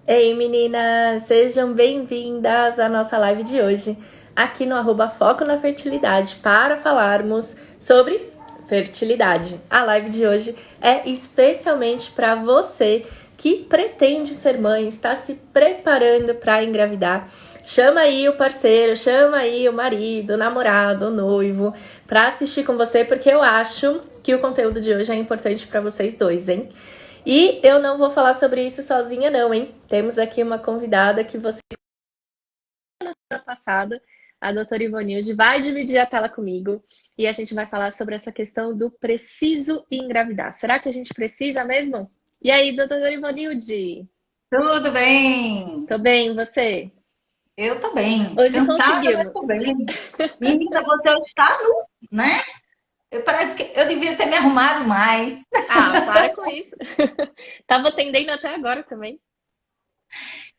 Ei meninas, sejam bem-vindas à nossa live de hoje, aqui no Foco na Fertilidade, para falarmos sobre fertilidade. A live de hoje é especialmente para você que pretende ser mãe, está se preparando para engravidar. Chama aí o parceiro, chama aí o marido, o namorado, o noivo, para assistir com você, porque eu acho que o conteúdo de hoje é importante para vocês dois, hein? E eu não vou falar sobre isso sozinha não, hein? Temos aqui uma convidada que você na semana passada, a doutora Ivonilde, vai dividir a tela comigo e a gente vai falar sobre essa questão do preciso engravidar. Será que a gente precisa mesmo? E aí, doutora Ivonilde? Tudo bem? Tô bem, você? Eu tô bem. Hoje Cansada, mas conseguimos. tô bem. Menina, você está nu, né? Parece que eu devia ter me arrumado mais. Ah, para com isso. Tava atendendo até agora também.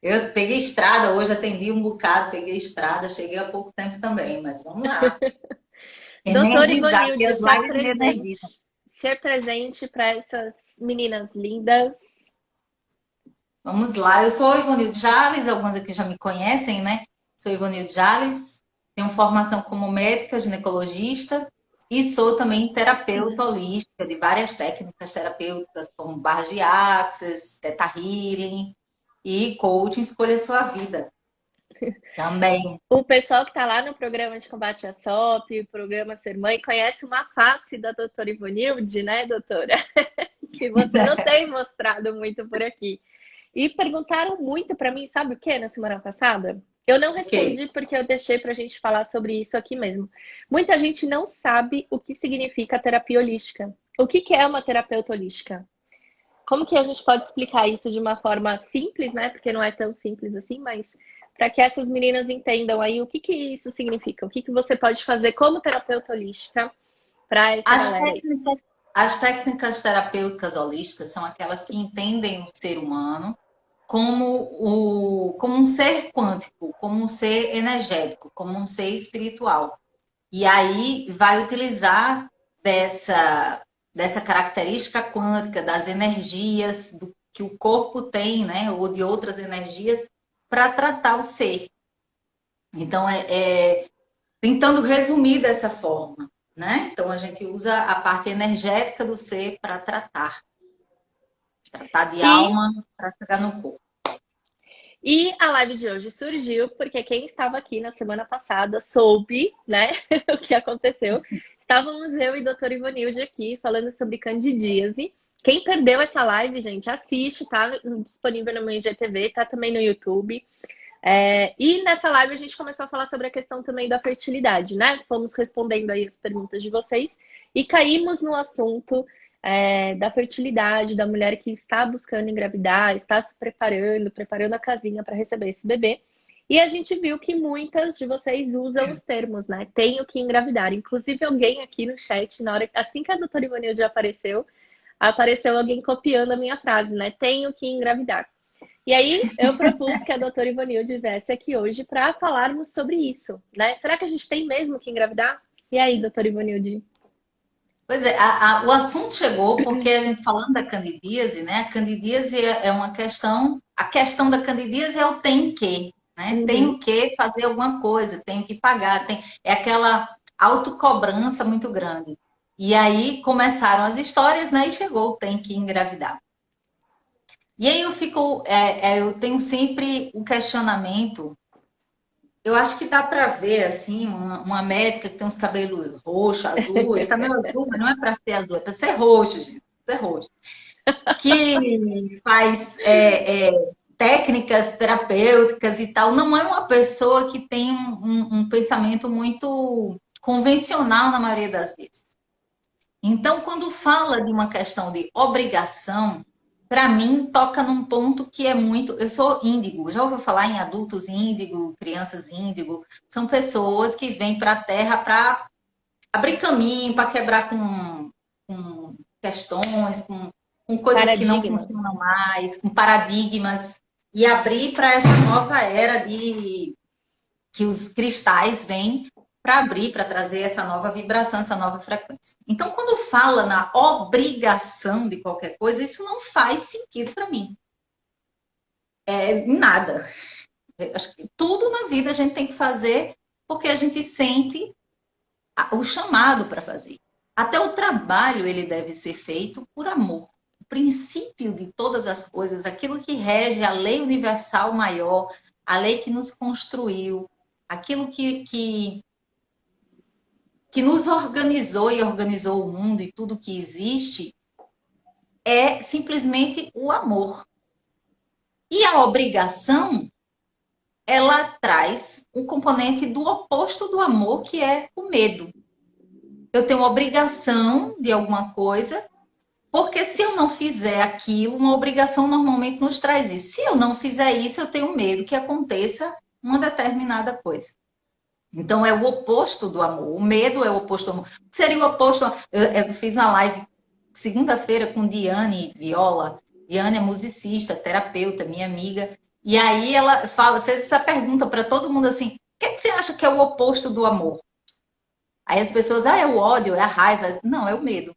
Eu peguei estrada hoje, atendi um bocado, peguei estrada, cheguei há pouco tempo também, mas vamos lá. Doutora Energizar, porque Ivonilde, as lives me energizam. ser presente para essas meninas lindas. Vamos lá, eu sou Ivonilde Jales, alguns aqui já me conhecem, né? Sou Ivonilde Jales, tenho formação como médica ginecologista e sou também terapeuta holística de várias técnicas terapêuticas, como barra de axis, Theta Healing e coaching Escolha Sua Vida também. O pessoal que está lá no programa de combate à SOP, o programa Ser Mãe, conhece uma face da doutora Ivonilde, né, doutora? Que você não tem mostrado muito por aqui. E perguntaram muito para mim, sabe o que, na semana passada? Eu não Ok. respondi porque eu deixei para a gente falar sobre isso aqui mesmo. Muita gente não sabe o que significa terapia holística. O que é uma terapeuta holística? Como que a gente pode explicar isso de uma forma simples, né? Porque não é tão simples assim, mas para que essas meninas entendam aí o que que isso significa, o que que você pode fazer como terapeuta holística para essa As galera aí. técnicas, as técnicas terapêuticas holísticas são aquelas que entendem o ser humano como um ser quântico, como um ser energético, como um ser espiritual. E aí vai utilizar dessa característica quântica, das energias que o corpo tem, né, ou de outras energias, para tratar o ser. Então, tentando resumir dessa forma, né? Então, a gente usa a parte energética do ser para tratar de E, alma, para chegar no corpo. e a live de hoje surgiu porque quem estava aqui na semana passada soube, né, o que aconteceu. Estávamos eu e a doutora Ivonilde aqui falando sobre candidíase. Quem perdeu essa live, gente, assiste, tá disponível no meu IGTV, tá também no YouTube. E nessa live a gente começou a falar sobre a questão também da fertilidade, né? Fomos respondendo aí as perguntas de vocês e caímos no assunto da fertilidade, da mulher que está buscando engravidar, está se preparando, preparando a casinha para receber esse bebê. E a gente viu que muitas de vocês usam os termos, né? Tenho que engravidar. Inclusive, alguém aqui no chat, na hora, assim que a doutora Ivanilde apareceu, apareceu alguém copiando a minha frase, né? Tenho que engravidar. E aí eu propus que a doutora Ivanilde viesse aqui hoje para falarmos sobre isso, né? Será que a gente tem mesmo que engravidar? E aí, doutora Ivanilde? Pois é, o assunto chegou porque a gente falando da candidíase, né? A candidíase é uma questão, a questão da candidíase é o tem que, né? Uhum. Tenho que fazer alguma coisa, tenho que pagar, é aquela autocobrança muito grande. E aí começaram as histórias, né? E chegou o tem que engravidar. E aí eu tenho sempre o questionamento. Eu acho que dá para ver assim uma médica que tem uns cabelos roxos, azul. Esse cabelo azul, mas não é para ser azul, é para ser roxo, gente. Ser roxo. Que faz técnicas terapêuticas e tal. Não é uma pessoa que tem um pensamento muito convencional na maioria das vezes. Então, quando fala de uma questão de obrigação, para mim toca num ponto que é muito. Eu sou índigo, já ouviu falar em adultos índigo, crianças índigo? São pessoas que vêm para a Terra para abrir caminho, para quebrar com questões, com coisas que não Paradigmas. funcionam mais, com paradigmas, e abrir para essa nova era de que os cristais vêm para abrir, para trazer essa nova vibração, essa nova frequência. Então, quando fala na obrigação de qualquer coisa, isso não faz sentido para mim. Nada. Acho que tudo na vida a gente tem que fazer porque a gente sente o chamado para fazer. Até o trabalho ele deve ser feito por amor. O princípio de todas as coisas, aquilo que rege a lei universal maior, a lei que nos construiu, aquilo que nos organizou e organizou o mundo e tudo que existe, é simplesmente o amor. E a obrigação, ela traz um componente do oposto do amor, que é o medo. Eu tenho obrigação de alguma coisa, porque se eu não fizer aquilo, uma obrigação normalmente nos traz isso. Se eu não fizer isso, eu tenho medo que aconteça uma determinada coisa. Então, é o oposto do amor. O medo é o oposto do amor. Seria o oposto. Eu fiz uma live segunda-feira com Diane Viola. Diane é musicista, terapeuta, minha amiga. E aí ela fez essa pergunta para todo mundo assim: o que você acha que é o oposto do amor? Aí as pessoas, é o ódio, é a raiva. Não, é o medo.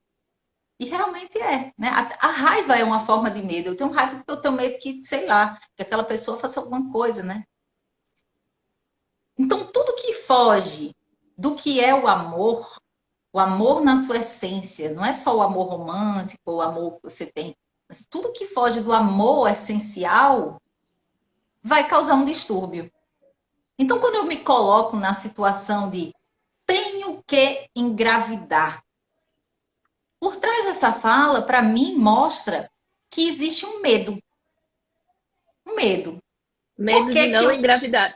E realmente é, né? A raiva é uma forma de medo. Eu tenho raiva porque eu tenho medo que, sei lá, que aquela pessoa faça alguma coisa, né? Então, tudo que foge do que é o amor na sua essência, não é só o amor romântico, o amor que você tem, mas tudo que foge do amor essencial vai causar um distúrbio. Então, quando eu me coloco na situação de tenho que engravidar, por trás dessa fala, para mim, mostra que existe um medo. Um medo. Por Medo de que que não eu engravidar.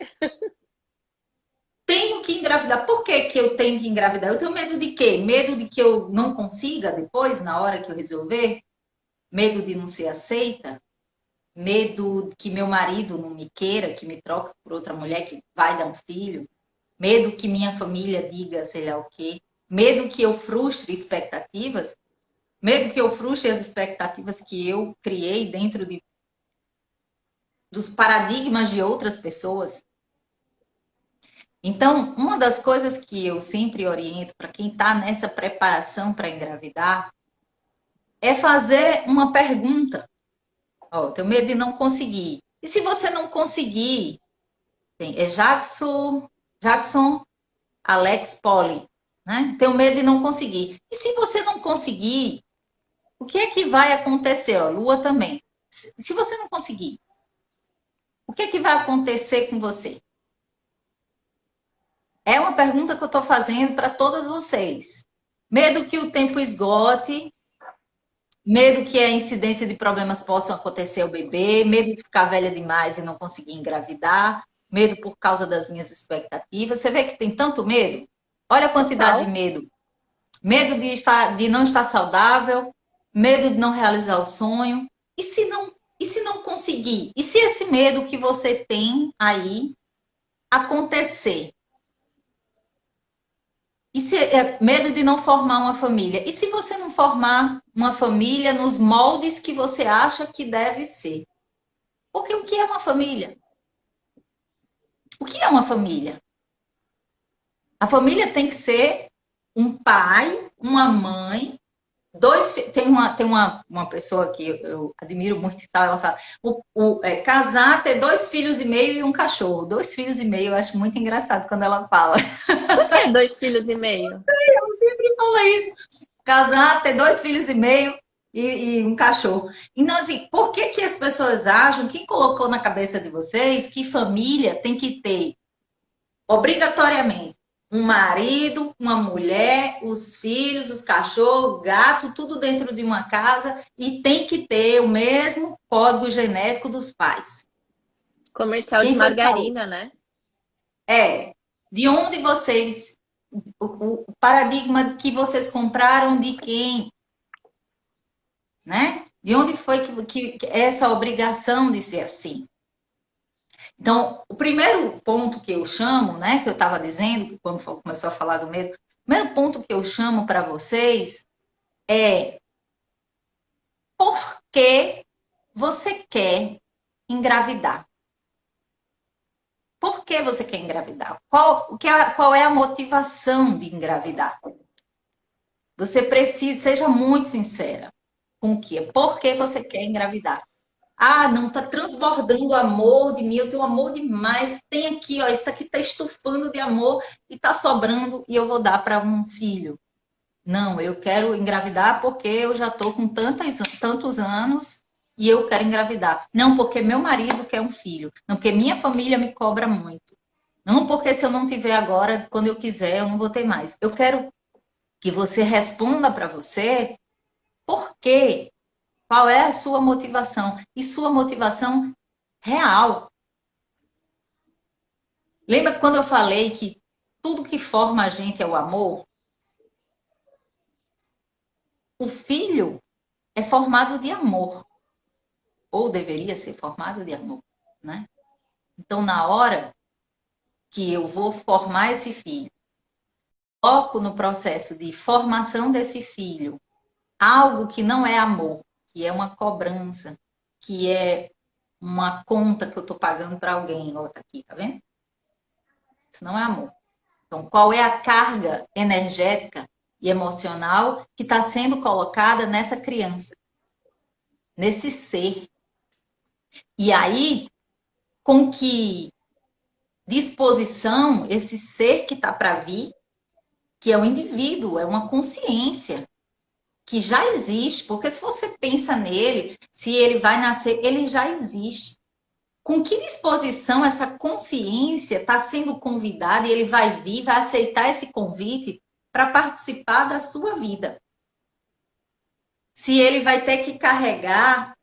tenho que engravidar? Por que que eu tenho que engravidar? Eu tenho medo de quê? Medo de que eu não consiga depois, na hora que eu resolver? Medo de não ser aceita? Medo que meu marido não me queira, que me troque por outra mulher que vai dar um filho? Medo que minha família diga sei lá o quê? Medo que eu frustre expectativas? Medo que eu frustre as expectativas que eu criei dentro dos paradigmas de outras pessoas? Então, uma das coisas que eu sempre oriento para quem está nessa preparação para engravidar é fazer uma pergunta. Ó, tenho medo de não conseguir. E se você não conseguir, é Jackson Alex Polly, né? Tenho medo de não conseguir. E se você não conseguir, o que é que vai acontecer? Ó, Lua também. Se você não conseguir, o que é que vai acontecer com você? É uma pergunta que eu estou fazendo para todas vocês. Medo que o tempo esgote, medo que a incidência de problemas possam acontecer ao bebê, medo de ficar velha demais e não conseguir engravidar, medo por causa das minhas expectativas. Você vê que tem tanto medo? Olha a quantidade de Total. medo. Medo de não estar saudável, medo de não realizar o sonho. E se não conseguir? E se esse medo que você tem aí acontecer? E se é medo de não formar uma família? E se você não formar uma família nos moldes que você acha que deve ser? Porque o que é uma família? O que é uma família? A família tem que ser um pai, uma mãe, dois. Tem uma pessoa que eu admiro muito e tal, ela fala: casar, ter 2 filhos e meio e um cachorro. 2 filhos e meio, eu acho muito engraçado quando ela fala. Por que 2 filhos e meio? Sempre fala isso. Casar, ter 2 filhos e meio e um cachorro. Então, assim, por que que as pessoas acham, quem colocou na cabeça de vocês que família tem que ter obrigatoriamente um marido, uma mulher, os filhos, os cachorros, gato, tudo dentro de uma casa e tem que ter o mesmo código genético dos pais? Comercial de Quem foi que falou? margarina, né? De onde vocês, o paradigma que vocês compraram de quem? Né? De onde foi que essa obrigação de ser assim? Então, o primeiro ponto que eu chamo, né, que eu estava dizendo, quando começou a falar do medo, o primeiro ponto que eu chamo para vocês é por que você quer engravidar? Por que você quer engravidar? Qual é a motivação de engravidar? Você precisa, seja muito sincera com o que é. Por que você quer engravidar? Ah, não, tá transbordando amor de mim, eu tenho amor demais. Tem aqui, ó, isso aqui tá estufando de amor e tá sobrando e eu vou dar para um filho. Não, eu quero engravidar porque eu já tô com tantos anos e eu quero engravidar. Não, porque meu marido quer um filho. Não, porque minha família me cobra muito. Não, porque se eu não tiver agora, quando eu quiser, eu não vou ter mais. Eu quero que você responda para você por quê? Qual é a sua motivação? E sua motivação real. Lembra quando eu falei que tudo que forma a gente é o amor? O filho é formado de amor, ou deveria ser formado de amor, né? Então, na hora que eu vou formar esse filho, foco no processo de formação desse filho, algo que não é amor, que é uma cobrança, que é uma conta que eu estou pagando para alguém, ó, tá aqui, tá vendo? Isso não é amor. Então, qual é a carga energética e emocional que está sendo colocada nessa criança, nesse ser? E aí, com que disposição esse ser que está para vir, que é o indivíduo, é uma consciência que já existe, porque se você pensa nele, se ele vai nascer, ele já existe. Com que disposição essa consciência está sendo convidada e ele vai vir, vai aceitar esse convite para participar da sua vida? Se ele vai ter que carregar,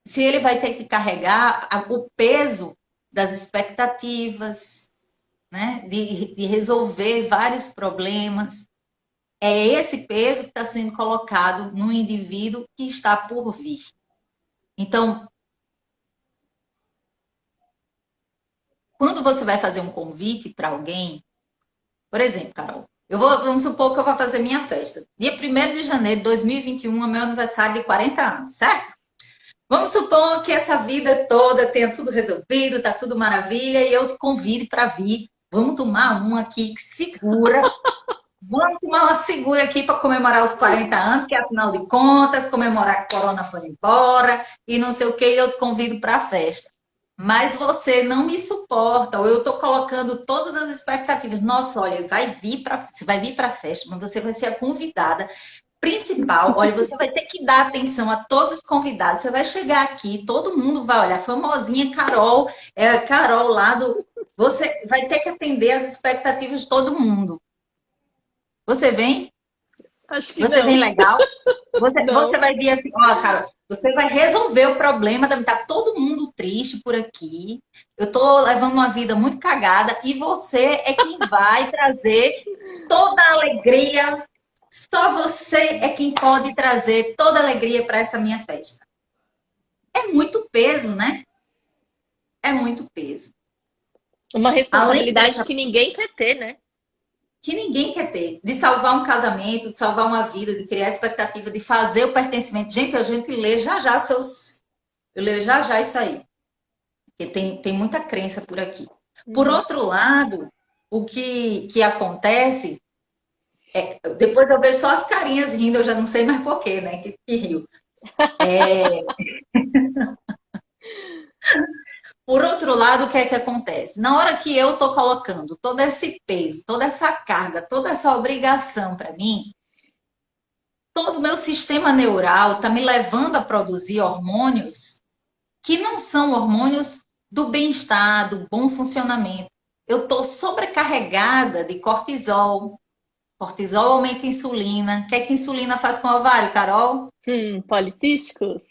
se ele vai ter que carregar o peso das expectativas, né? De resolver vários problemas. É esse peso que está sendo colocado no indivíduo que está por vir. Então, quando você vai fazer um convite para alguém, por exemplo, Carol, vamos supor que eu vou fazer minha festa. Dia 1º de janeiro de 2021 é meu aniversário de 40 anos, certo? Vamos supor que essa vida toda tenha tudo resolvido, tá tudo maravilha, e eu te convido para vir. Vamos tomar um aqui que segura. Vamos tomar uma segura aqui para comemorar os 40 anos, que afinal de contas, comemorar que a corona foi embora e não sei o que, e eu te convido para a festa. Mas você não me suporta, ou eu estou colocando todas as expectativas. Nossa, olha, você vai vir para a festa, mas você vai ser a convidada principal. Olha, você vai ter que dar atenção a todos os convidados. Você vai chegar aqui, todo mundo vai olhar, famosinha Carol, Carol lá do. Você vai ter que atender as expectativas de todo mundo. Você vem? Acho que Você não. vem legal? Não. Você vai vir assim, ó, cara, você vai resolver o problema, tá todo mundo triste por aqui. Eu tô levando uma vida muito cagada e você é quem vai trazer toda a alegria. Só você é quem pode trazer toda a alegria para essa minha festa. É muito peso, né? É muito peso. Uma Além responsabilidade dessa que ninguém quer ter, né? que ninguém quer ter, de salvar um casamento, de salvar uma vida, de criar expectativa, de fazer o pertencimento. Gente, a gente lê já já seus. Eu leio já já isso aí. Porque tem muita crença por aqui. Por outro lado, o que acontece depois eu vejo só as carinhas rindo, eu já não sei mais porquê, né? Que rio. Por outro lado, o que é que acontece? Na hora que eu estou colocando todo esse peso, toda essa carga, toda essa obrigação para mim, todo o meu sistema neural está me levando a produzir hormônios que não são hormônios do bem-estar, do bom funcionamento. Eu estou sobrecarregada de cortisol. Cortisol aumenta a insulina. O que é que a insulina faz com o ovário, Carol? Policísticos?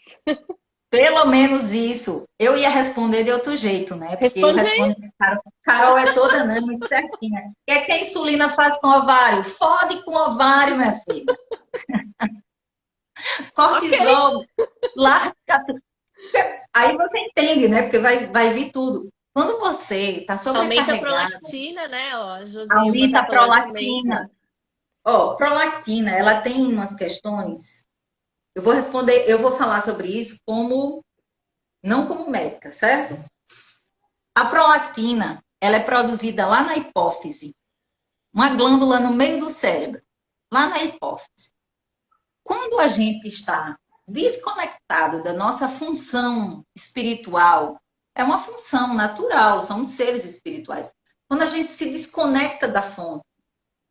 Pelo menos isso. Eu ia responder de outro jeito, né? Porque eu Responde aí. respondo, Carol é toda, né? Muito certinha. O que é que a insulina faz com o ovário? Fode com o ovário, minha filha. Ok. Cortisol, lasca. Aí você entende, né? Porque vai vir tudo. Quando você está Aumenta a sobrecarregada, prolactina, né? Ó, a Josilma aumenta tá a falando também. prolactina. Ó, prolactina, ela tem umas questões. Eu vou responder, eu vou falar sobre isso não como médica, certo? A prolactina, ela é produzida lá na hipófise, uma glândula no meio do cérebro, lá na hipófise. Quando a gente está desconectado da nossa função espiritual, é uma função natural, somos seres espirituais. Quando a gente se desconecta da fonte,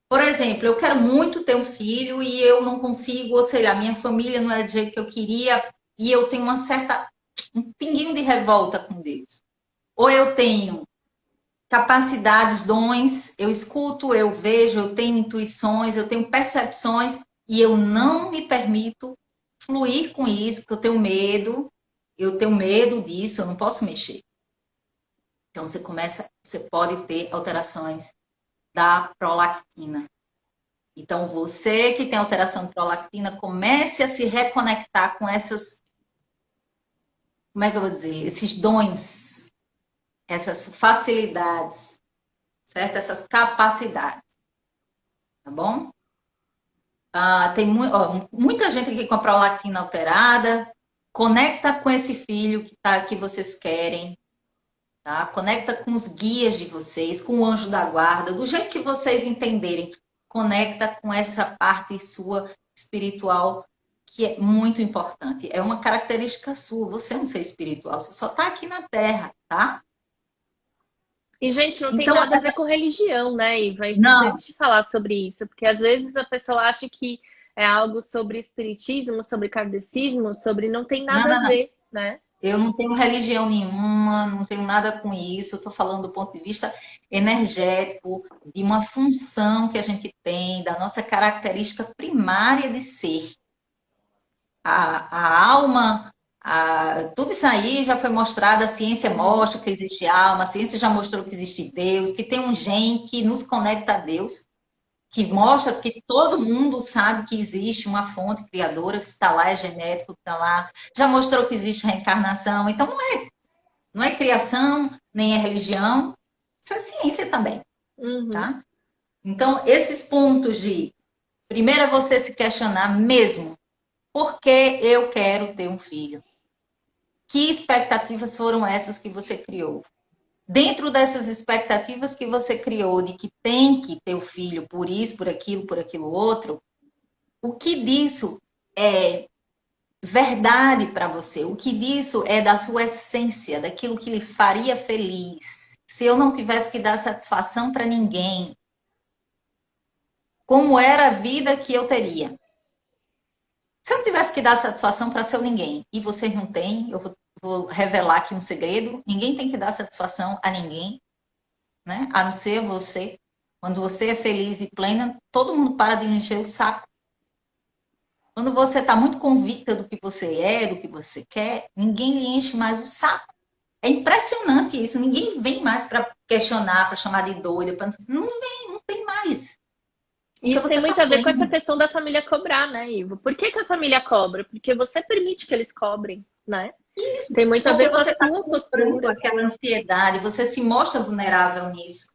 por exemplo, eu quero muito ter um filho e eu não consigo, ou seja, a minha família não é do jeito que eu queria e eu tenho um pinguinho de revolta com Deus. Ou eu tenho capacidades, dons, eu escuto, eu vejo, eu tenho intuições, eu tenho percepções e eu não me permito fluir com isso, porque eu tenho medo disso, eu não posso mexer. Então você pode ter alterações da prolactina. Então você que tem alteração de prolactina, comece a se reconectar com como é que eu vou dizer, esses dons, essas facilidades, certo? Essas capacidades, tá bom? Tem muita gente aqui com a prolactina alterada. Conecta com esse filho que vocês querem, tá? Conecta com os guias de vocês, com o anjo da guarda, do jeito que vocês entenderem. Conecta com essa parte sua espiritual, que é muito importante. É uma característica sua. Você é um ser espiritual, você só está aqui na Terra, tá? E, gente, não tem Então, nada a ver com religião, né, Iva? É não, importante falar sobre isso, porque às vezes a pessoa acha que é algo sobre espiritismo, sobre kardecismo, sobre não tem não, nada a não, não. ver, né? Eu não tenho religião nenhuma, não tenho nada com isso. Estou falando do ponto de vista energético, de uma função que a gente tem, da nossa característica primária de ser. A alma, tudo isso aí já foi mostrado, a ciência mostra que existe alma, a ciência já mostrou que existe Deus, que tem um gene que nos conecta a Deus, que mostra que todo mundo sabe que existe uma fonte criadora, que está lá, é genético, que está lá, já mostrou que existe reencarnação, então não é criação, nem é religião, isso é ciência também, Uhum. tá? Então, esses pontos primeiro é você se questionar mesmo, por que eu quero ter um filho? Que expectativas foram essas que você criou? Dentro dessas expectativas que você criou de que tem que ter o filho por isso, por aquilo outro, o que disso é verdade para você? O que disso é da sua essência, daquilo que lhe faria feliz? Se eu não tivesse que dar satisfação para ninguém, como era a vida que eu teria? Se eu não tivesse que dar satisfação para seu ninguém, e vocês não têm, vou revelar aqui um segredo: ninguém tem que dar satisfação a ninguém, né? A não ser você. Quando você é feliz e plena, todo mundo para de encher o saco. Quando você está muito convicta do que você é, do que você quer, ninguém lhe enche mais o saco. É impressionante isso. Ninguém vem mais para questionar, para chamar de doida. Não vem, não tem mais. Porque Isso tem você está muito a ver com essa pleno. questão da família cobrar, né, Ivo? Por que que a família cobra? Porque você permite que eles cobrem, né? Isso. Tem muito a Porque ver com a você está sua comprando postura. aquela ansiedade, você se mostra vulnerável nisso.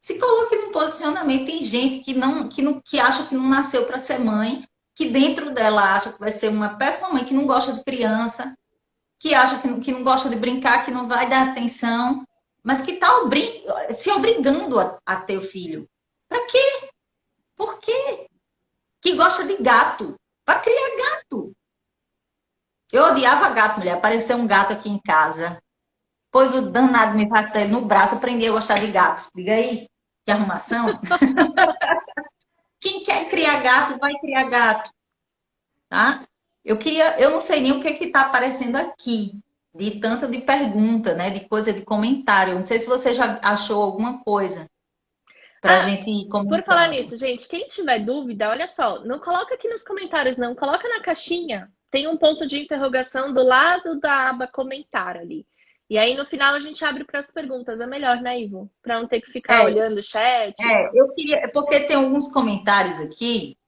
Se coloque num posicionamento. Tem gente que acha que não nasceu para ser mãe, que dentro dela acha que vai ser uma péssima mãe, que não gosta de criança, que acha que não gosta de brincar, que não vai dar atenção, mas que está se obrigando a ter o filho. Para quê? Por quê? Que gosta de gato. Para criar gato. Eu odiava gato, mulher. Apareceu um gato aqui em casa. Pois o danado me bateu no braço, aprendi a gostar de gato. Diga aí, que arrumação. Quem quer criar gato, vai criar gato, tá? Eu não sei nem o que está aparecendo aqui, de tanta de pergunta, né? De coisa de comentário. Não sei se você já achou alguma coisa para a Ah, gente ir por falar comentando. nisso, gente, quem tiver dúvida, olha só, não coloca aqui nos comentários, não, coloca na caixinha. Tem um ponto de interrogação do lado da aba comentar ali. E aí no final a gente abre para as perguntas. É melhor, né, Ivo? Para não ter que ficar É, olhando o chat e tal. eu queria, porque tem alguns comentários aqui.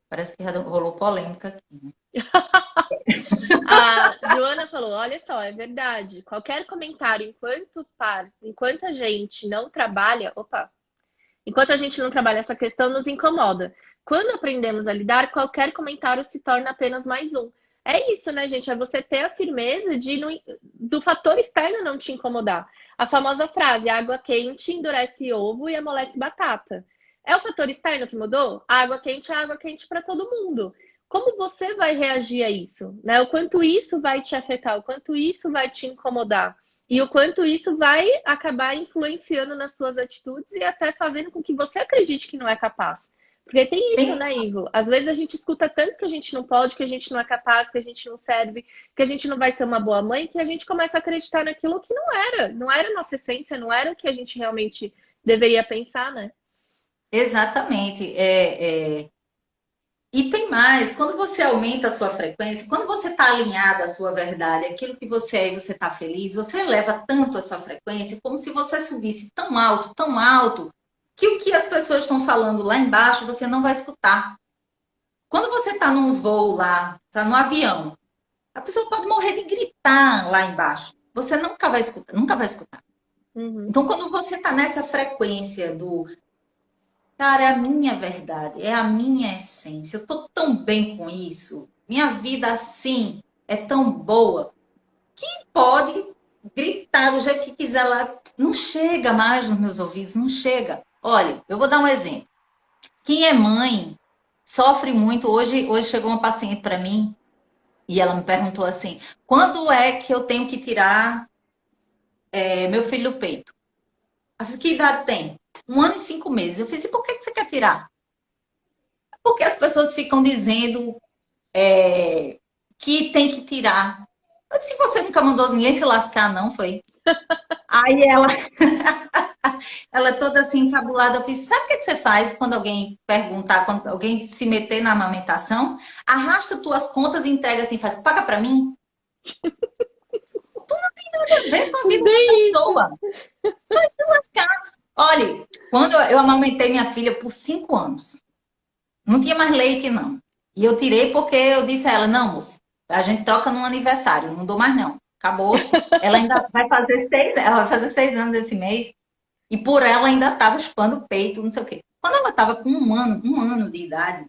Parece que já rolou polêmica aqui, né? A Joana falou: olha só, é verdade. Qualquer comentário enquanto a gente não trabalha, enquanto a gente não trabalha essa questão, nos incomoda. Quando aprendemos a lidar, qualquer comentário se torna apenas mais um. É isso, né, gente? É você ter a firmeza do fator externo não te incomodar. A famosa frase: água quente endurece ovo e amolece batata. É o fator externo que mudou? A água quente é água quente para todo mundo. Como você vai reagir a isso, né? O quanto isso vai te afetar, o quanto isso vai te incomodar e o quanto isso vai acabar influenciando nas suas atitudes e até fazendo com que você acredite que não é capaz. Porque tem isso, Tem né, Ivo? Às vezes a gente escuta tanto que a gente não pode, que a gente não é capaz, que a gente não serve, que a gente não vai ser uma boa mãe, que a gente começa a acreditar naquilo que não era nossa essência, não era o que a gente realmente deveria pensar, né? exatamente. E tem mais, quando você aumenta a sua frequência, quando você está alinhada à sua verdade, aquilo que você é e você está feliz, você eleva tanto a sua frequência, como se você subisse tão alto, que o que as pessoas estão falando lá embaixo você não vai escutar. Quando você está num voo lá, está no avião, a pessoa pode morrer de gritar lá embaixo. Você nunca vai escutar, nunca vai escutar. Uhum. Então, quando você está nessa frequência do cara, é a minha verdade, é a minha essência. Eu tô tão bem com isso. Minha vida assim é tão boa que pode gritar do jeito que quiser lá. Não chega mais nos meus ouvidos, não chega. Olha, eu vou dar um exemplo. Quem é mãe sofre muito. Hoje chegou uma paciente para mim e ela me perguntou assim: quando é que eu tenho que tirar meu filho do peito? Eu disse, que idade tem? 1 ano e 5 meses. Eu fiz, e por que você quer tirar? Porque as pessoas ficam dizendo que tem que tirar. Eu disse, você nunca mandou ninguém se lascar, não, foi? Aí ela toda assim, encabulada, eu fiz, sabe o que você faz quando alguém perguntar, quando alguém se meter na amamentação? Arrasta tuas contas e entrega assim, faz, paga pra mim. Nada a ver com a vida da Bem isso. pessoa. Lascar. Olha, quando eu amamentei minha filha por 5 anos, não tinha mais leite, não. E eu tirei porque eu disse a ela, não, moça, a gente troca no aniversário, não dou mais não. Acabou-se. Ela ainda vai fazer ela vai fazer 6 anos esse mês. E por ela ainda estava chupando o peito, não sei o quê. Quando ela estava com 1 ano de idade,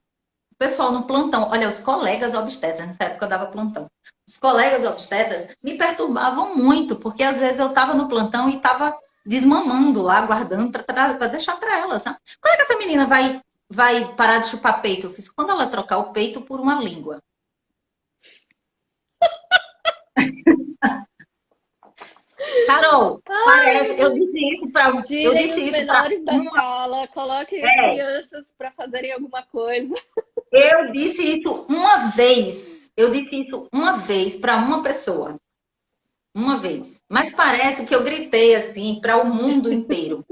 o pessoal no plantão, olha, os colegas obstetras, nessa época eu dava plantão. Os colegas obstetras me perturbavam muito, porque às vezes eu estava no plantão e estava desmamando lá, guardando para deixar para ela, sabe? Quando é que essa menina vai parar de chupar peito? Eu fiz quando ela trocar o peito por uma língua. Carol, parece, Ai, eu tirem disse os isso para menores da uma, sala, coloquem as crianças para fazerem alguma coisa. eu disse isso uma vez. Eu disse isso uma vez para uma pessoa, uma vez. Mas parece que eu gritei assim para o mundo inteiro.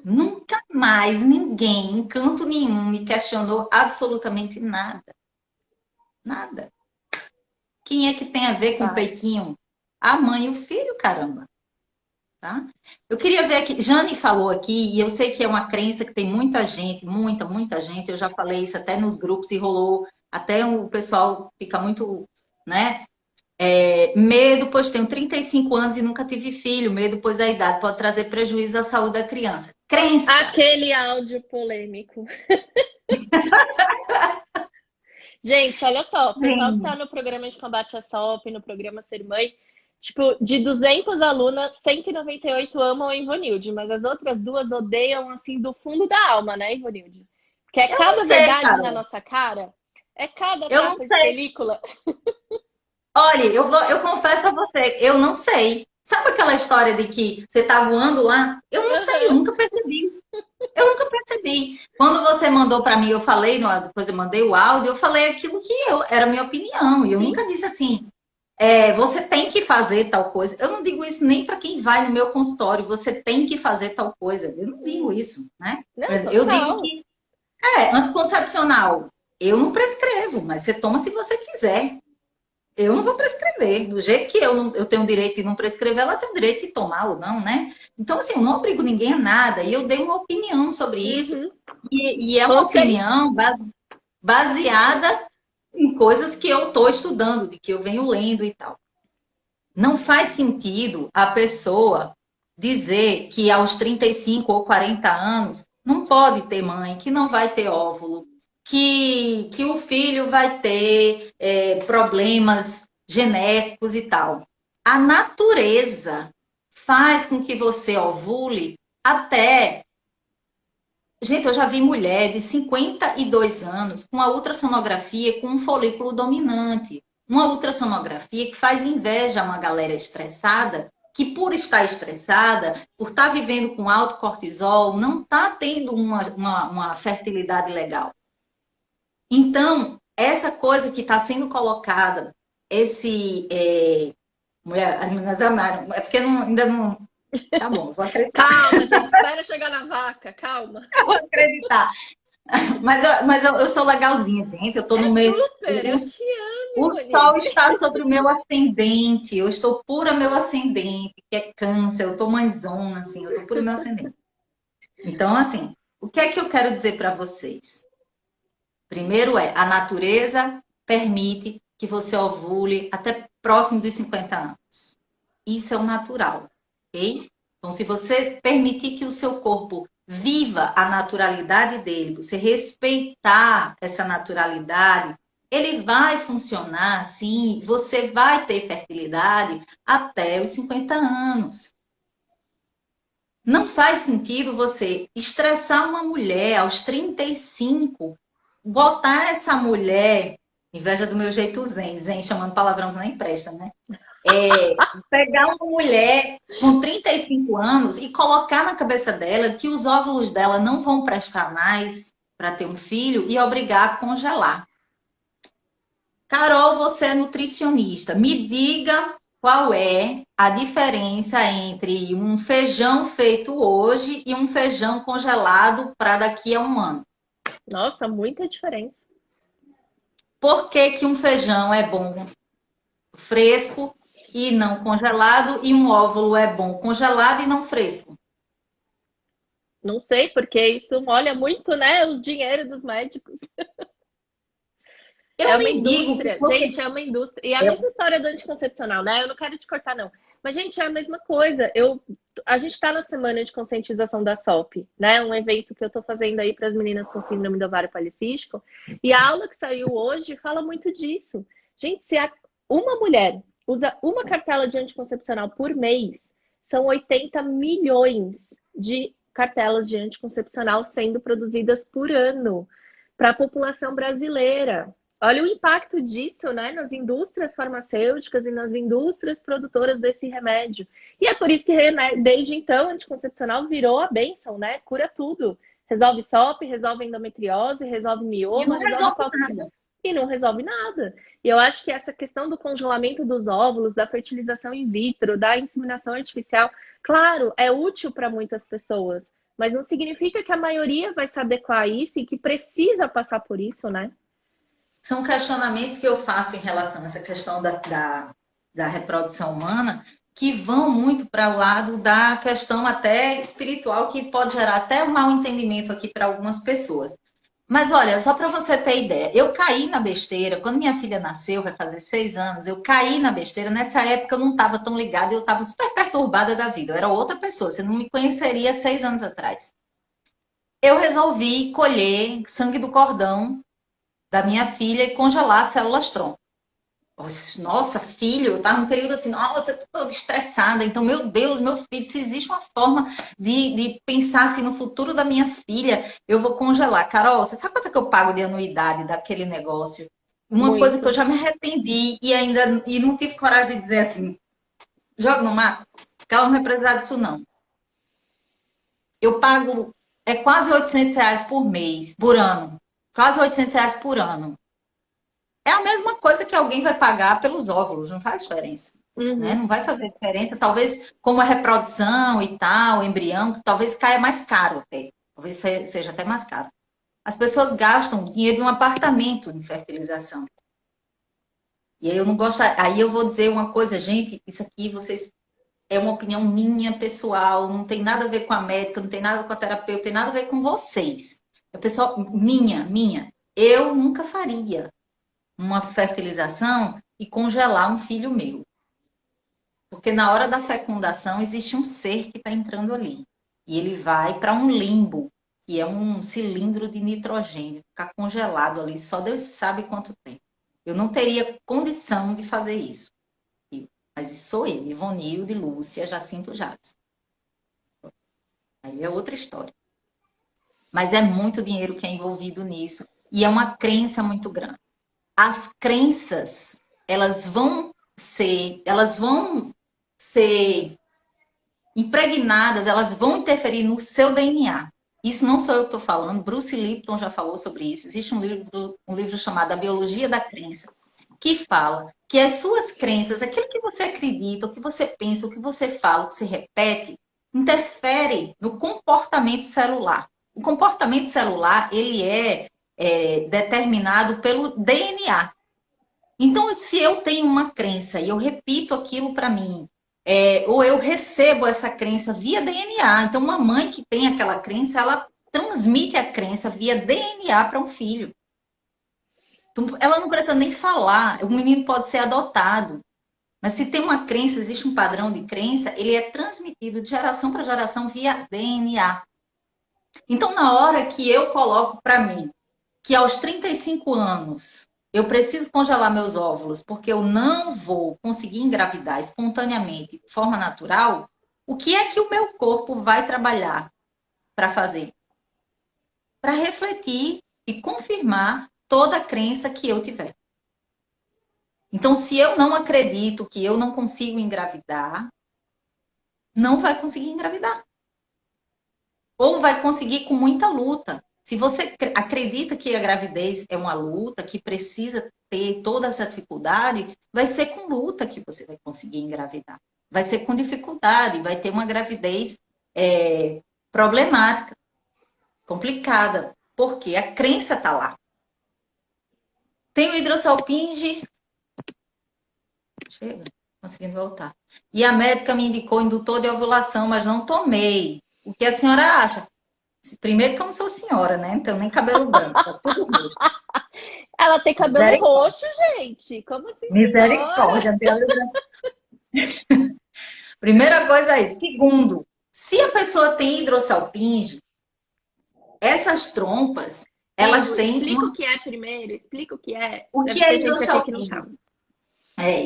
Nunca mais ninguém, em canto nenhum, me questionou absolutamente nada. Nada. Quem é que tem a ver com o Tá. peitinho? A mãe e o filho, caramba. Tá? Eu queria ver aqui, Jane falou aqui, e eu sei que é uma crença que tem muita gente, muita gente, eu já falei isso até nos grupos e rolou, até o pessoal fica muito, né? Medo, pois tenho 35 anos e nunca tive filho, medo, pois a idade pode trazer prejuízo à saúde da criança. Crença! Aquele áudio polêmico. Gente, olha só, o pessoal que tá Sim. no programa de combate à SOP, no programa Ser Mãe, tipo, de 200 alunas, 198 amam a Ivonilde, mas as outras duas odeiam, assim, do fundo da alma, né, Ivonilde? Porque é Eu não cada sei, verdade na Carol. nossa cara, é cada Eu não tapa de sei. película. Olha, eu confesso a você, eu não sei. Sabe aquela história de que você tá voando lá? Eu não sei, eu Aham. nunca percebi. Eu nunca percebi. Quando você mandou para mim, eu falei, depois eu mandei o áudio, eu falei aquilo que era a minha opinião. E eu Sim. nunca disse assim, você tem que fazer tal coisa. Eu não digo isso nem para quem vai no meu consultório, você tem que fazer tal coisa. Eu não digo isso, né? Por Não, exemplo, eu digo total. que anticoncepcional, eu não prescrevo, mas você toma se você quiser. Eu não vou prescrever. Do jeito que eu tenho o direito de não prescrever, ela tem o direito de tomar ou não, né? Então, assim, eu não obrigo ninguém a nada. E eu dei uma opinião sobre isso. Uhum. E é uma Conte aí. opinião baseada em coisas que eu estou estudando, de que eu venho lendo e tal. Não faz sentido a pessoa dizer que aos 35 ou 40 anos não pode ter mãe, que não vai ter óvulo, que o filho vai ter problemas genéticos e tal. A natureza faz com que você ovule até Gente, eu já vi mulher de 52 anos com a ultrassonografia com um folículo dominante. Uma ultrassonografia que faz inveja a uma galera estressada, que por estar estressada, por estar vivendo com alto cortisol, não está tendo uma fertilidade legal. Então, essa coisa que está sendo colocada, mulher, as meninas amaram, é porque ainda não. Tá bom, vou acreditar. Calma, gente, espera chegar na vaca, calma. Vou acreditar. Mas eu sou legalzinha, gente. Eu estou no meio. Super, eu te O amo, sol Monique. está sobre o meu ascendente. Eu estou pura meu ascendente, que é câncer. Eu estou mãezona, assim. Eu estou pura meu ascendente. Então, assim, o que é que eu quero dizer para vocês? Primeiro a natureza permite que você ovule até próximo dos 50 anos. Isso é o natural, ok? Então, se você permitir que o seu corpo viva a naturalidade dele, você respeitar essa naturalidade, ele vai funcionar assim, você vai ter fertilidade até os 50 anos. Não faz sentido você estressar uma mulher aos 35, botar essa mulher, inveja do meu jeito zen chamando palavrão que nem presta, né? Pegar uma mulher com 35 anos e colocar na cabeça dela que os óvulos dela não vão prestar mais para ter um filho e obrigar a congelar. Carol, você é nutricionista. Me diga qual é a diferença entre um feijão feito hoje e um feijão congelado para daqui a um ano. Nossa, muita diferença. Por que que um feijão é bom fresco e não congelado e um óvulo é bom congelado e não fresco? Não sei, porque isso molha muito, né, o dinheiro dos médicos. Eu É uma nem digo que indústria, você... gente, é uma indústria. E é a mesma história do anticoncepcional, né? Eu não quero te cortar, não. Mas, gente, é a mesma coisa. A gente está na semana de conscientização da SOP, né? Um evento que eu estou fazendo aí para as meninas com síndrome do ovário policístico. E a aula que saiu hoje fala muito disso. Gente, se uma mulher usa uma cartela de anticoncepcional por mês, são 80 milhões de cartelas de anticoncepcional sendo produzidas por ano para a população brasileira. Olha o impacto disso, né, nas indústrias farmacêuticas e nas indústrias produtoras desse remédio. E é por isso que desde então o anticoncepcional virou a bênção, né? Cura tudo. Resolve SOP, resolve endometriose, resolve E não mioma, resolve resolve qualquer. nada. E não resolve nada. E eu acho que essa questão do congelamento dos óvulos, da fertilização in vitro, da inseminação artificial, claro, é útil para muitas pessoas, mas não significa que a maioria vai se adequar a isso e que precisa passar por isso, né? São questionamentos que eu faço em relação a essa questão da reprodução humana, que vão muito para o lado da questão até espiritual, que pode gerar até um mal entendimento aqui para algumas pessoas. Mas olha, só para você ter ideia, eu caí na besteira, quando minha filha nasceu, vai fazer 6 anos, eu caí na besteira, nessa época eu não estava tão ligada, eu estava super perturbada da vida, eu era outra pessoa, você não me conheceria 6 anos atrás. Eu resolvi colher sangue do cordão da minha filha e congelar as células tronco. Nossa, filho, eu estava num período assim, nossa, eu tô toda estressada. Então, meu Deus, meu filho, se existe uma forma de pensar assim no futuro da minha filha, eu vou congelar. Carol, você sabe quanto é que eu pago de anuidade daquele negócio? Uma coisa que eu Muito. já me arrependi e não tive coragem de dizer assim, joga no mar, que ela não vai precisar disso, não. Eu pago quase R$ 800 por mês, por ano. Quase R$ 800 por ano. É a mesma coisa que alguém vai pagar pelos óvulos, não faz diferença. Né? Uhum. Não vai fazer diferença, talvez como a reprodução e tal, o embrião, que talvez caia mais caro até. Talvez seja até mais caro. As pessoas gastam dinheiro de um apartamento em fertilização. E aí eu não gosto. Aí eu vou dizer uma coisa, gente, isso aqui vocês é uma opinião minha pessoal, não tem nada a ver com a médica, não tem nada a ver com a terapeuta, tem nada a ver com vocês. É pessoal minha. Eu nunca faria uma fertilização e congelar um filho meu. Porque na hora da fecundação existe um ser que está entrando ali. E ele vai para um limbo, que é um cilindro de nitrogênio, ficar congelado ali, só Deus sabe quanto tempo. Eu não teria condição de fazer isso. Mas sou eu, Ivonilde, Lúcia, Jacinto Jales. Aí é outra história. mas é muito dinheiro que é envolvido nisso. E é uma crença muito grande. As crenças, elas vão ser impregnadas, elas vão interferir no seu DNA. Isso não sou eu que estou falando, Bruce Lipton já falou sobre isso. Existe um livro chamado A Biologia da Crença, que fala que as suas crenças, aquilo que você acredita, o que você pensa, o que você fala, o que você repete, interfere no comportamento celular. O comportamento celular, ele é determinado pelo DNA. Então, se eu tenho uma crença e eu repito aquilo para mim, ou eu recebo essa crença via DNA. Então, uma mãe que tem aquela crença, ela transmite a crença via DNA para um filho. Então, ela não precisa nem falar. O menino pode ser adotado. Mas se tem uma crença, existe um padrão de crença, ele é transmitido de geração para geração via DNA. Então, na hora que eu coloco para mim que aos 35 anos eu preciso congelar meus óvulos porque eu não vou conseguir engravidar espontaneamente, de forma natural, o que é que o meu corpo vai trabalhar para fazer? Para refletir e confirmar toda a crença que eu tiver. Então, se eu não acredito que eu não consigo engravidar, não vai conseguir engravidar. Ou vai conseguir com muita luta. Se você acredita que a gravidez é uma luta, que precisa ter toda essa dificuldade, vai ser com luta que você vai conseguir engravidar. Vai ser com dificuldade, vai ter uma gravidez problemática, complicada, porque a crença está lá. Tem o hidrosalpinge. Chega, conseguindo voltar. E a médica me indicou indutor de ovulação, mas não tomei. O que a senhora acha? Primeiro que eu não sou senhora, né? Então nem cabelo branco, tá tudo roxo. Ela tem cabelo roxo, gente. Como assim, misericórdia, Primeira coisa aí. Segundo, se a pessoa tem hidrossalpinge, essas trompas, elas têm... Explica o que é primeiro, explica o que é. O Deve que é ter gente aqui que não sabe.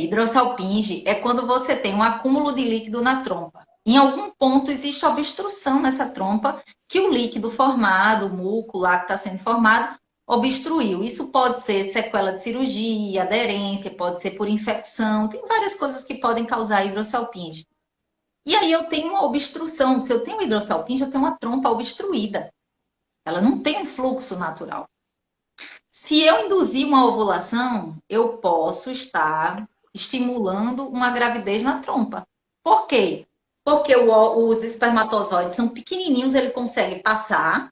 Hidrossalpinge é quando você tem um acúmulo de líquido na trompa. Em algum ponto existe obstrução nessa trompa que o líquido formado, o muco lá que está sendo formado, obstruiu. Isso pode ser sequela de cirurgia, aderência, pode ser por infecção, tem várias coisas que podem causar hidrossalpinge. E aí eu tenho uma obstrução. Se eu tenho hidrossalpinge, eu tenho uma trompa obstruída. Ela não tem um fluxo natural. Se eu induzir uma ovulação, eu posso estar estimulando uma gravidez na trompa. Por quê? Porque os espermatozoides são pequenininhos, ele consegue passar,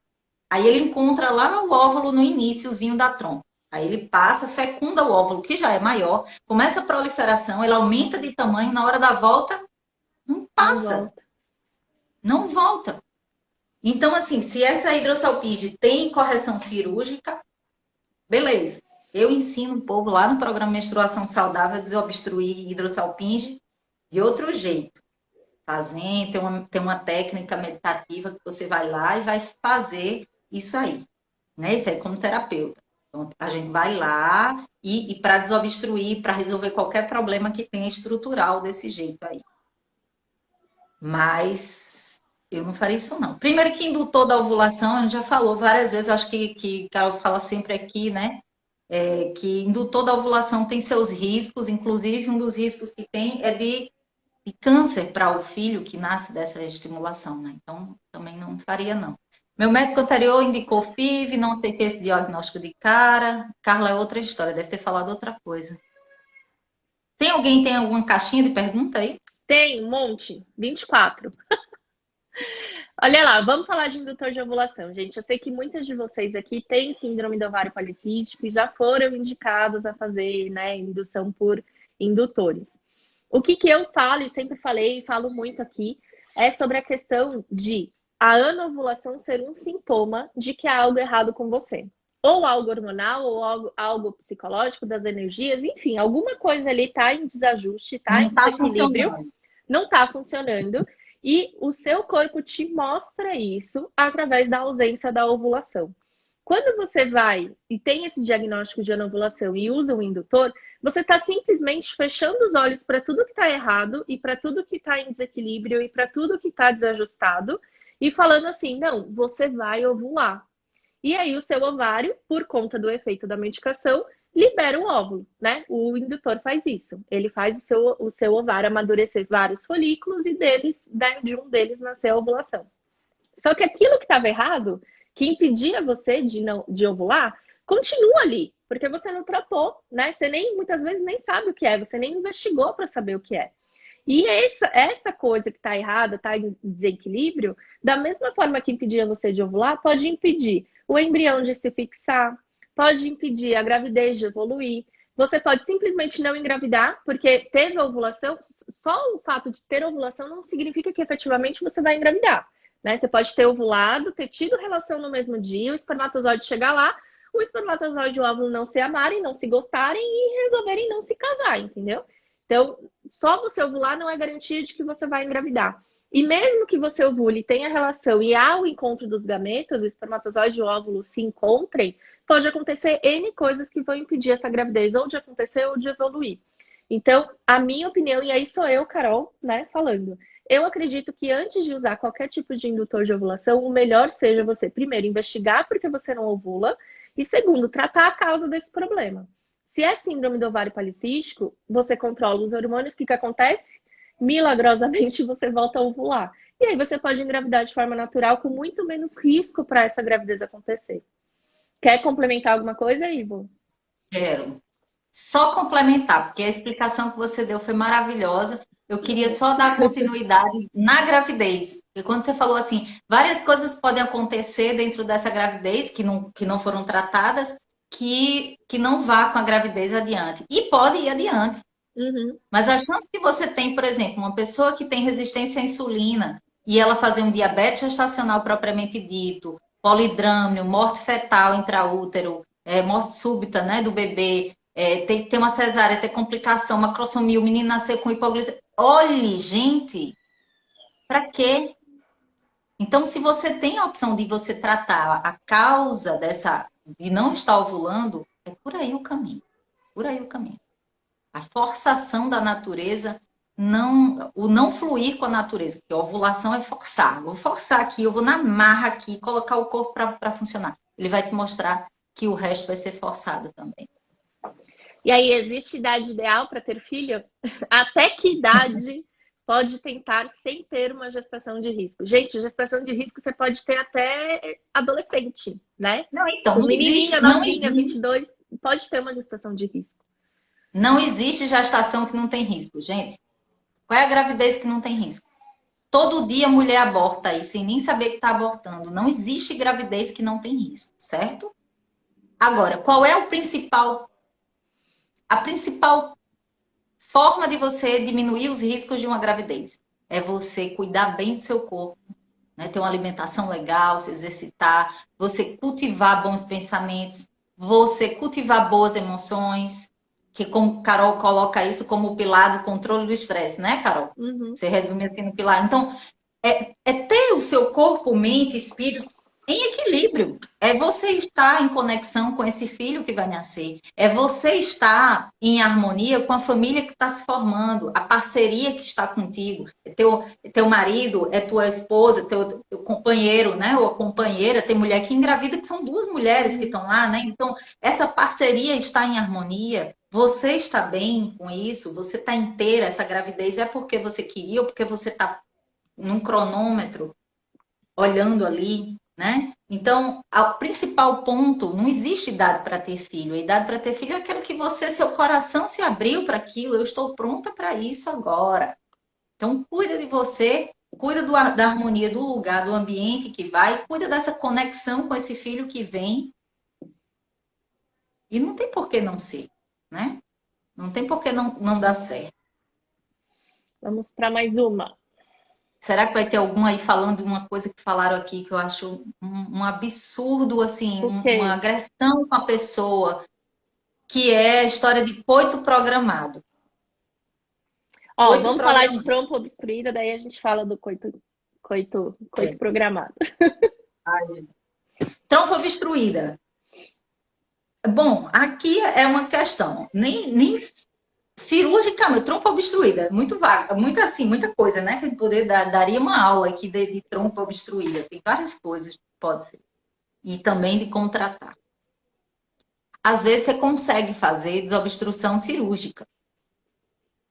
aí ele encontra lá o óvulo no iniciozinho da trompa. Aí ele passa, fecunda o óvulo, que já é maior, começa a proliferação, ele aumenta de tamanho, na hora da volta, não passa. Não volta. Então, assim, se essa hidrossalpinge tem correção cirúrgica, beleza. Eu ensino o povo lá no programa Menstruação Saudável a desobstruir hidrossalpinge de outro jeito. Fazendo, tem uma técnica meditativa que você vai lá e vai fazer isso aí. Né? Isso aí como terapeuta. Então, a gente vai lá e para desobstruir, para resolver qualquer problema que tenha estrutural desse jeito aí. Mas eu não faria isso, não. Primeiro que indutor da ovulação, a gente já falou várias vezes, acho que Carol fala sempre aqui, né? Que indutor da ovulação tem seus riscos, inclusive um dos riscos que tem é de câncer para o filho que nasce dessa estimulação, né? Então, também não faria, não. Meu médico anterior indicou FIV, não aceitei esse diagnóstico de cara. Carla é outra história, deve ter falado outra coisa. Tem alguma caixinha de pergunta aí? Tem um monte, 24. Olha lá, vamos falar de indutor de ovulação, gente. Eu sei que muitas de vocês aqui têm síndrome do ovário policístico e já foram indicados a fazer, né, indução por indutores. O que eu falo, e sempre falei e falo muito aqui, é sobre a questão de a anovulação ser um sintoma de que há algo errado com você. Ou algo hormonal, ou algo psicológico, das energias, enfim, alguma coisa ali está em desajuste, está em desequilíbrio, não está funcionando. E o seu corpo te mostra isso através da ausência da ovulação. Quando você vai e tem esse diagnóstico de anovulação e usa um indutor, você está simplesmente fechando os olhos para tudo que está errado e para tudo que está em desequilíbrio e para tudo que está desajustado e falando assim, não, você vai ovular. E aí o seu ovário, por conta do efeito da medicação, libera o óvulo, né? O indutor faz isso. Ele faz o seu ovário amadurecer vários folículos e de um deles nascer a ovulação. Só que aquilo que estava errado, que impedia você de ovular, continua ali, porque você não tratou, né? Você nem muitas vezes nem sabe o que é, você nem investigou para saber o que é. E essa coisa que está errada, está em desequilíbrio, da mesma forma que impedia você de ovular, pode impedir o embrião de se fixar, pode impedir a gravidez de evoluir. Você pode simplesmente não engravidar, porque teve ovulação. Só o fato de ter ovulação não significa que efetivamente você vai engravidar. Né? Você pode ter ovulado, ter tido relação no mesmo dia, o espermatozoide chegar lá, o espermatozoide e o óvulo não se amarem, não se gostarem e resolverem não se casar, entendeu? Então, só você ovular não é garantia de que você vai engravidar. E mesmo que você ovule e tenha relação e há o encontro dos gametas, o espermatozoide e o óvulo se encontrem, pode acontecer N coisas que vão impedir essa gravidez ou de acontecer ou de evoluir. Então, a minha opinião, e aí sou eu, Carol, né, falando. Eu acredito que antes de usar qualquer tipo de indutor de ovulação, o melhor seja você, primeiro, investigar porque você não ovula, e segundo, tratar a causa desse problema. Se é síndrome do ovário policístico, você controla os hormônios, o que acontece? Milagrosamente você volta a ovular. E aí você pode engravidar de forma natural com muito menos risco para essa gravidez acontecer. Quer complementar alguma coisa, Ivo? Quero. Só complementar, porque a explicação que você deu foi maravilhosa. Eu queria só dar continuidade na gravidez. E quando você falou assim, várias coisas podem acontecer dentro dessa gravidez que não foram tratadas, que não vá com a gravidez adiante. E pode ir adiante. Uhum. Mas a chance que você tem, por exemplo, uma pessoa que tem resistência à insulina e ela fazer um diabetes gestacional propriamente dito, polidrâmio, morte fetal intraútero, morte súbita, né, do bebê, ter uma cesárea, ter complicação, macrosomia, o menino nascer com hipoglicemia. Olhe, gente, para quê? Então, se você tem a opção de você tratar a causa de não estar ovulando, é por aí o caminho. Por aí o caminho. A forçação da natureza, o não fluir com a natureza, porque a ovulação é forçar. Vou forçar aqui, eu vou na marra aqui, colocar o corpo para funcionar. Ele vai te mostrar que o resto vai ser forçado também. E aí, existe idade ideal para ter filho? Até que idade pode tentar sem ter uma gestação de risco? Gente, gestação de risco você pode ter até adolescente, né? Não, então, O menininha, novinha, 22, pode ter uma gestação de risco. Não existe gestação que não tem risco, gente. Qual é a gravidez que não tem risco? Todo dia a mulher aborta aí, sem nem saber que está abortando. Não existe gravidez que não tem risco, certo? Agora, qual é a principal forma de você diminuir os riscos de uma gravidez? É você cuidar bem do seu corpo, né? Ter uma alimentação legal, se exercitar, você cultivar bons pensamentos, você cultivar boas emoções, que como Carol coloca isso como o pilar do controle do estresse, né, Carol? Uhum. Você resume assim no pilar. Então, é ter o seu corpo, mente, espírito em equilíbrio. É você estar em conexão com esse filho que vai nascer. É você estar em harmonia com a família que está se formando, a parceria que está contigo. Teu marido, é tua esposa, teu companheiro, né? Ou a companheira. Tem mulher que engravida, que são duas mulheres que estão lá, né? Então, essa parceria está em harmonia. Você está bem com isso? Você está inteira? Essa gravidez é porque você queria ou porque você está num cronômetro, olhando ali, né? Então, o principal ponto, não existe idade para ter filho. A idade para ter filho é aquilo que seu coração se abriu para aquilo. Eu estou pronta para isso agora. Então, cuida de você, cuida da harmonia do lugar, do ambiente que vai, cuida dessa conexão com esse filho que vem. E não tem por que não ser, né? Não tem por que não dar certo. Vamos para mais uma. Será que vai ter algum aí falando uma coisa que falaram aqui que eu acho um absurdo, assim, uma agressão com a pessoa, que é a história de coito programado. Ó, vamos falar de trompa obstruída, daí a gente fala do coito programado. Trompa obstruída. Bom, aqui é uma questão. Nem cirurgicamente, trompa obstruída, muito vaga, muito assim, muita coisa, né? Que poder daria uma aula aqui de trompa obstruída. Tem várias coisas que pode ser. E também de como tratar. Às vezes você consegue fazer desobstrução cirúrgica,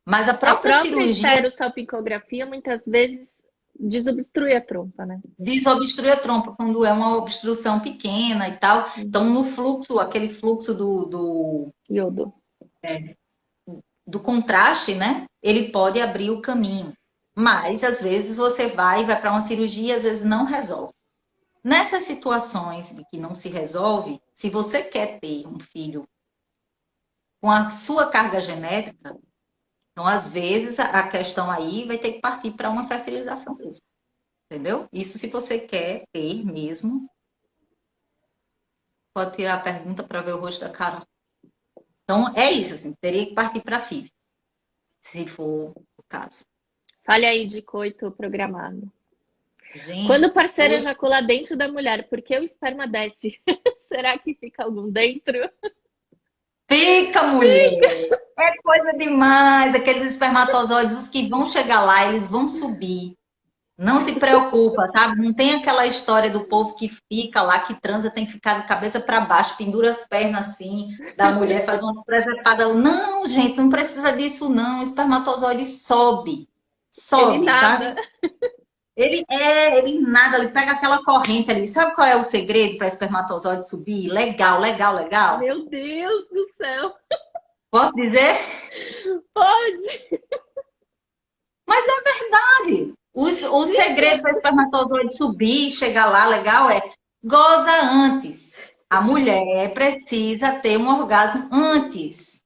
mas a A própria própria cirurgia esterossalpingografia muitas vezes desobstrui a trompa, né? desobstrui a trompa quando é uma obstrução pequena e tal. Então, no fluxo, aquele fluxo Iodo. do contraste, né? Ele pode abrir o caminho. Mas, às vezes, você vai para uma cirurgia, às vezes não resolve. Nessas situações de que não se resolve, se você quer ter um filho com a sua carga genética, então, às vezes, a questão aí vai ter que partir para uma fertilização mesmo. Entendeu? Isso se você quer ter mesmo. Pode tirar a pergunta para ver o rosto da Carol. Então, é isso, assim, teria que partir para a FIV, se for o caso. Fale aí de coito programado. Quando o Gente, parceiro ejacula dentro da mulher, por que o esperma desce? Será que fica algum dentro? fica, mulher! É coisa demais. Aqueles espermatozoides, os que vão chegar lá, eles vão subir. Não se preocupa, sabe? Não tem aquela história do povo que fica lá, que transa, tem que ficar de cabeça para baixo, pendura as pernas assim, da mulher, faz uma presepada. Não, gente, não precisa disso, não. O espermatozoide sobe. Ele Sobe, nada. sabe? Ele nada, ele pega aquela corrente ali. Sabe qual é o segredo para espermatozoide subir? Legal, legal, legal. Meu Deus do céu. Posso dizer? Pode. Mas é verdade. O segredo para o espermatozoide subir e chegar lá, legal, é goza antes. A mulher precisa ter um orgasmo antes.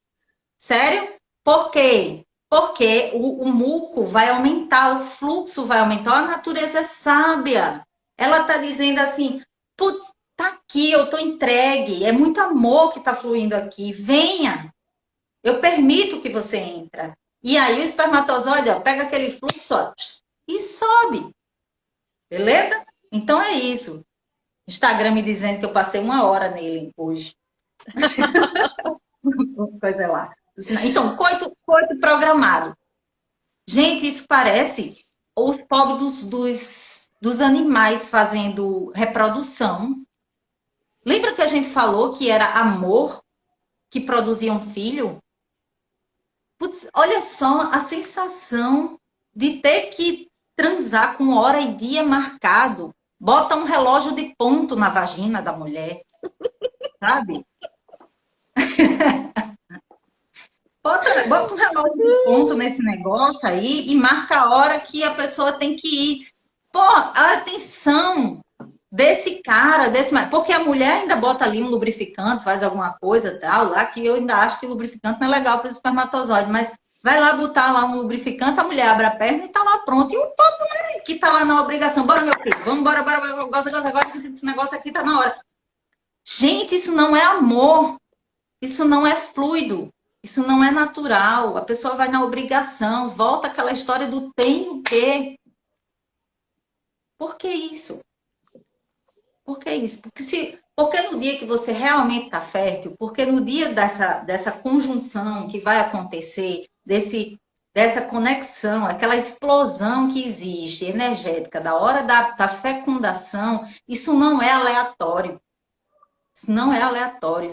Sério? Por quê? Porque o muco vai aumentar, o fluxo vai aumentar. A natureza é sábia. Ela está dizendo assim, putz, tá aqui, eu tô entregue. É muito amor que está fluindo aqui. Venha. Eu permito que você entre. E aí o espermatozoide, ó, pega aquele fluxo, ó, e sobe. Beleza? Então é isso. Instagram me dizendo que eu passei 1 hora nele hoje. Coisa lá. Então, coito programado. Gente, isso parece os pobres dos animais fazendo reprodução. Lembra que a gente falou que era amor que produzia um filho? Putz, olha só a sensação de ter que transar com hora e dia marcado. Bota um relógio de ponto na vagina da mulher, sabe? Bota um relógio de ponto nesse negócio aí e marca a hora que a pessoa tem que ir. Pô, a atenção desse cara, porque a mulher ainda bota ali um lubrificante, faz alguma coisa tal, lá que eu ainda acho que lubrificante não é legal para o espermatozoide, mas vai lá botar lá um lubrificante, a mulher abre a perna e tá lá pronto. E o povo que tá lá na obrigação, bora meu filho, vamos embora, bora, gosta agora que esse negócio aqui tá na hora. Gente, isso não é amor, isso não é fluido, isso não é natural. A pessoa vai na obrigação, volta aquela história do tem o quê? Por que isso? Por que isso? Porque no dia que você realmente está fértil, porque no dia dessa conjunção que vai acontecer, dessa conexão, aquela explosão que existe energética da hora da fecundação, isso não é aleatório. Isso não é aleatório.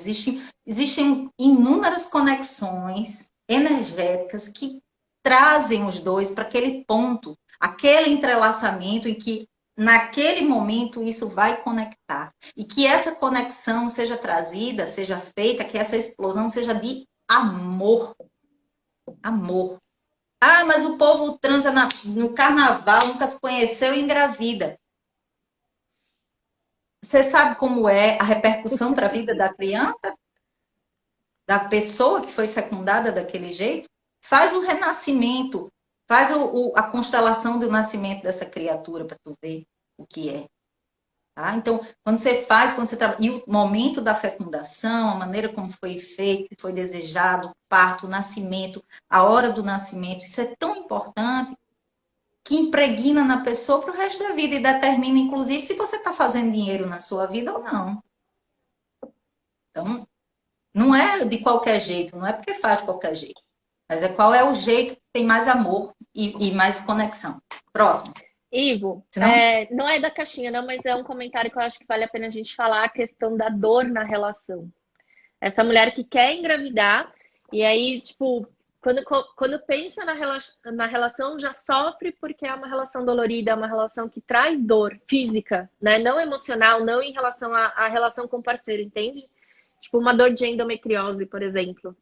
Existem inúmeras conexões energéticas que trazem os dois para aquele ponto, aquele entrelaçamento em que naquele momento isso vai conectar. E que essa conexão seja trazida, seja feita, que essa explosão seja de amor. Amor. Ah, mas o povo transa no carnaval, nunca se conheceu e engravida. Você sabe como é a repercussão para a vida da criança? Da pessoa que foi fecundada daquele jeito? Faz o renascimento, faz a constelação do nascimento dessa criatura para tu ver o que é. Tá? Então, quando você trabalha, e o momento da fecundação, a maneira como foi feito, que foi desejado, o parto, o nascimento, a hora do nascimento, isso é tão importante que impregna na pessoa para o resto da vida e determina, inclusive, se você está fazendo dinheiro na sua vida ou não. Então, não é de qualquer jeito, não é porque faz de qualquer jeito. Mas qual é o jeito que tem mais amor e mais conexão. Próximo. Ivo, Senão, não é da caixinha, não, mas é um comentário que eu acho que vale a pena a gente falar, a questão da dor na relação. Essa mulher que quer engravidar, e aí, tipo, quando pensa na relação, já sofre porque é uma relação dolorida, é uma relação que traz dor física, né? Não emocional, não em relação à relação com o parceiro, entende? Tipo, uma dor de endometriose, por exemplo.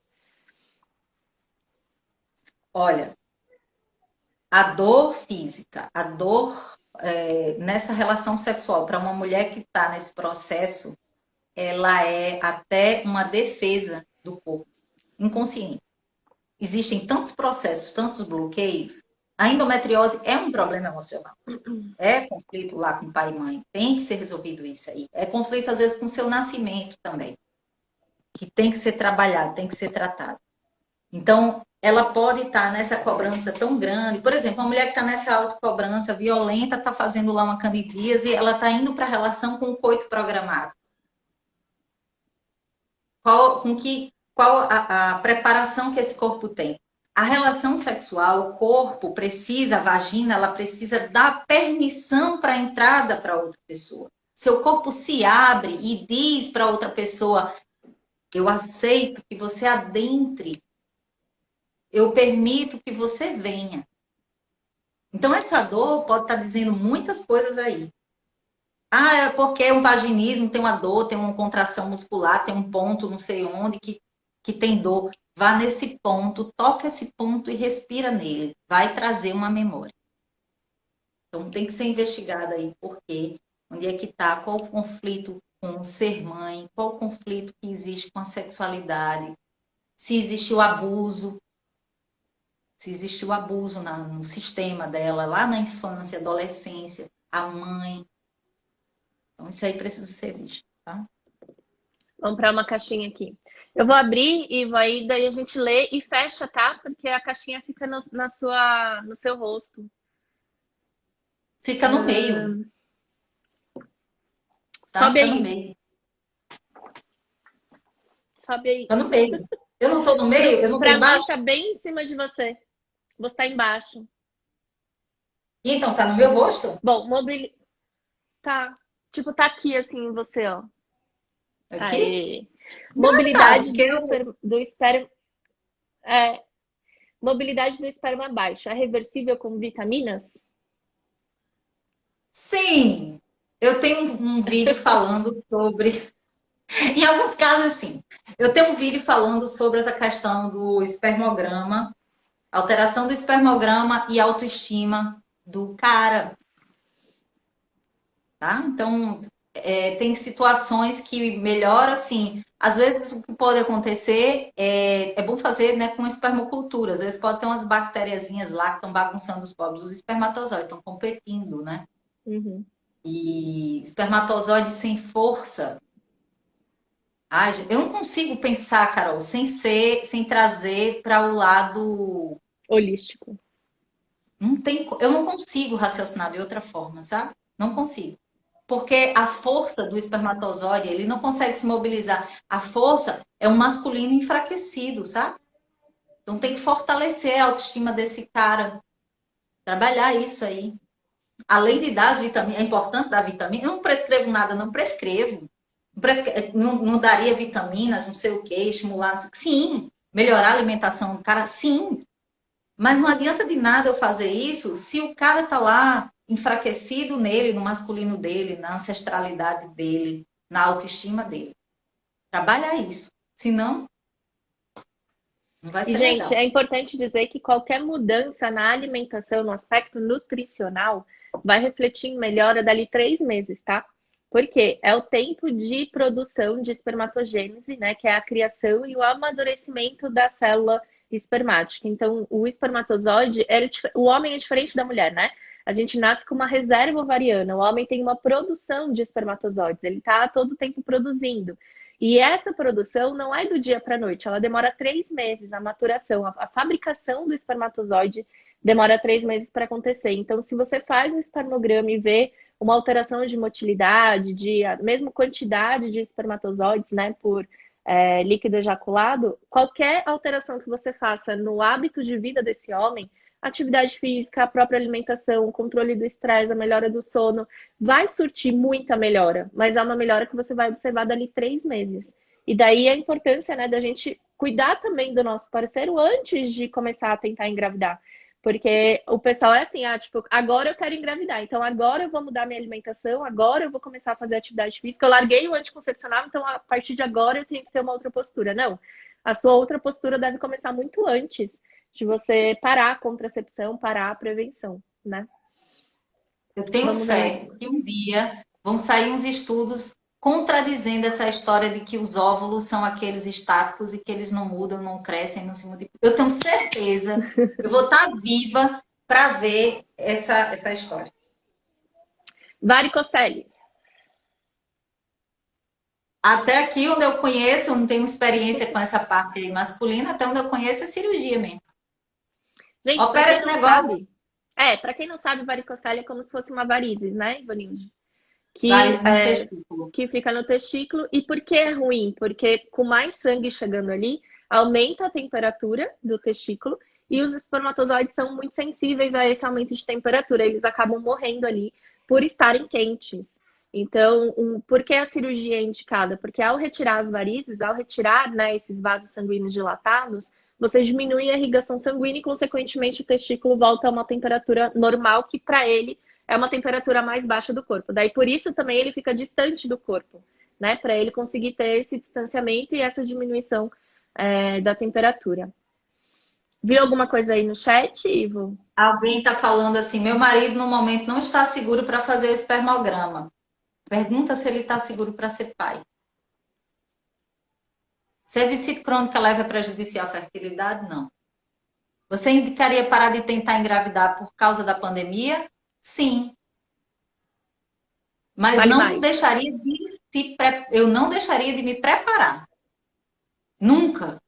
olha, a dor física, a dor nessa relação sexual, para uma mulher que está nesse processo, ela é até uma defesa do corpo inconsciente. Existem tantos processos, tantos bloqueios. A endometriose é um problema emocional. É conflito lá com pai e mãe. Tem que ser resolvido isso aí. É conflito, às vezes, com o seu nascimento também. Que tem que ser trabalhado, tem que ser tratado. Então, ela pode estar nessa cobrança tão grande. Por exemplo, uma mulher que está nessa autocobrança violenta, está fazendo lá uma candidíase e ela está indo para a relação com o coito programado. Qual a preparação que esse corpo tem? A relação sexual, o corpo precisa, a vagina, ela precisa dar permissão para a entrada para outra pessoa. Seu corpo se abre e diz para outra pessoa: eu aceito que você adentre, eu permito que você venha. Então, essa dor pode estar dizendo muitas coisas aí. Ah, é porque um vaginismo tem uma dor, tem uma contração muscular, tem um ponto não sei onde que tem dor. Vá nesse ponto, toca esse ponto e respira nele. Vai trazer uma memória. Então tem que ser investigado aí por quê, onde é que está, qual o conflito com o ser mãe, qual o conflito que existe com a sexualidade, se existiu abuso, se existiu abuso no sistema dela, lá na infância, adolescência, a mãe. Então isso aí precisa ser visto, tá? Vamos para uma caixinha aqui. Eu vou abrir e daí a gente lê e fecha, tá? Porque a caixinha fica no seu rosto. Fica no meio, tá? Sobe Fica no aí, meio. sobe aí. Fica no meio. Eu não tô no meio? Eu não tô Para mim, embaixo? tá bem em cima de você. Você tá embaixo. Então, tá no meu rosto? Bom, tá. Tipo, tá aqui assim em você, ó. Aqui? Aê. Engraçado, Mobilidade porque eu... do esperma. É, mobilidade do esperma baixa. É reversível com vitaminas? Sim, eu tenho um vídeo falando sobre... Em alguns casos, assim, eu tenho um vídeo falando sobre essa questão do espermograma, alteração do espermograma e autoestima do cara, tá? Então, tem situações que melhora, assim, às vezes o que pode acontecer é bom fazer, né, com espermocultura, às vezes pode ter umas bactériazinhas lá que estão bagunçando os povos dos espermatozoides, estão competindo, né? Uhum. E espermatozoide sem força. Ai, eu não consigo pensar, Carol, sem trazer para o lado. Holístico. Não tem, eu não consigo raciocinar de outra forma, sabe? Não consigo. Porque a força do espermatozoide, ele não consegue se mobilizar. A força é um masculino enfraquecido, sabe? Então tem que fortalecer a autoestima desse cara. Trabalhar isso aí. Além de dar as vitaminas, é importante dar vitamina. Eu não prescrevo nada, não prescrevo. Não daria vitaminas, não sei o que, estimular, não sei o que. Sim, melhorar a alimentação do cara, sim. Mas não adianta de nada eu fazer isso se o cara tá lá enfraquecido nele, no masculino dele, na ancestralidade dele, na autoestima dele. Trabalha isso. Senão, não vai E, ser gente, legal. é importante dizer que qualquer mudança na alimentação, no aspecto nutricional, vai refletir em melhora dali 3 meses, tá? Porque é o tempo de produção de espermatogênese, né? Que é a criação e o amadurecimento da célula espermática. Então, o espermatozoide, o homem é diferente da mulher, né? A gente nasce com uma reserva ovariana. O homem tem uma produção de espermatozoides, ele tá todo o tempo produzindo. E essa produção não é do dia para a noite, ela demora 3 meses, a maturação, a fabricação do espermatozoide demora 3 meses para acontecer. Então, se você faz um espermograma e vê uma alteração de motilidade, de a mesma quantidade de espermatozoides, né, por líquido ejaculado, qualquer alteração que você faça no hábito de vida desse homem, atividade física, a própria alimentação, o controle do estresse, a melhora do sono, vai surtir muita melhora, mas é uma melhora que você vai observar dali 3 meses. E daí a importância, né, da gente cuidar também do nosso parceiro antes de começar a tentar engravidar. Porque o pessoal é assim, tipo, agora eu quero engravidar, então agora eu vou mudar minha alimentação, agora eu vou começar a fazer atividade física, eu larguei o anticoncepcional, então a partir de agora eu tenho que ter uma outra postura. Não, a sua outra postura deve começar muito antes de você parar a contracepção, parar a prevenção, né? Eu tenho fé que um dia vão sair uns estudos contradizendo essa história de que os óvulos são aqueles estáticos e que eles não mudam, não crescem, não se multiplicam. Eu tenho certeza que eu vou estar viva para ver essa história. Varicocele. Até aqui onde eu conheço, eu não tenho experiência com essa parte masculina, até onde eu conheço é cirurgia mesmo. Gente, opera esse negócio. Sabe, para quem não sabe, varicocele é como se fosse uma varizes, né, Ivanilde? Que fica no testículo. E por que é ruim? Porque com mais sangue chegando ali, aumenta a temperatura do testículo e os espermatozoides são muito sensíveis a esse aumento de temperatura. Eles acabam morrendo ali por estarem quentes. Então, por que a cirurgia é indicada? Porque ao retirar as varizes, ao retirar, né, esses vasos sanguíneos dilatados, você diminui a irrigação sanguínea e, consequentemente, o testículo volta a uma temperatura normal, que para ele é uma temperatura mais baixa do corpo. Daí, por isso, também ele fica distante do corpo, né? Para ele conseguir ter esse distanciamento e essa diminuição da temperatura. Viu alguma coisa aí no chat, Ivo? Alguém está falando assim, meu marido no momento não está seguro para fazer o espermograma. Pergunta se ele está seguro para ser pai. Cervicite crônica leva a prejudiciar a fertilidade? Não. Você indicaria parar de tentar engravidar por causa da pandemia? Sim. Mas eu não deixaria de me preparar. Nunca.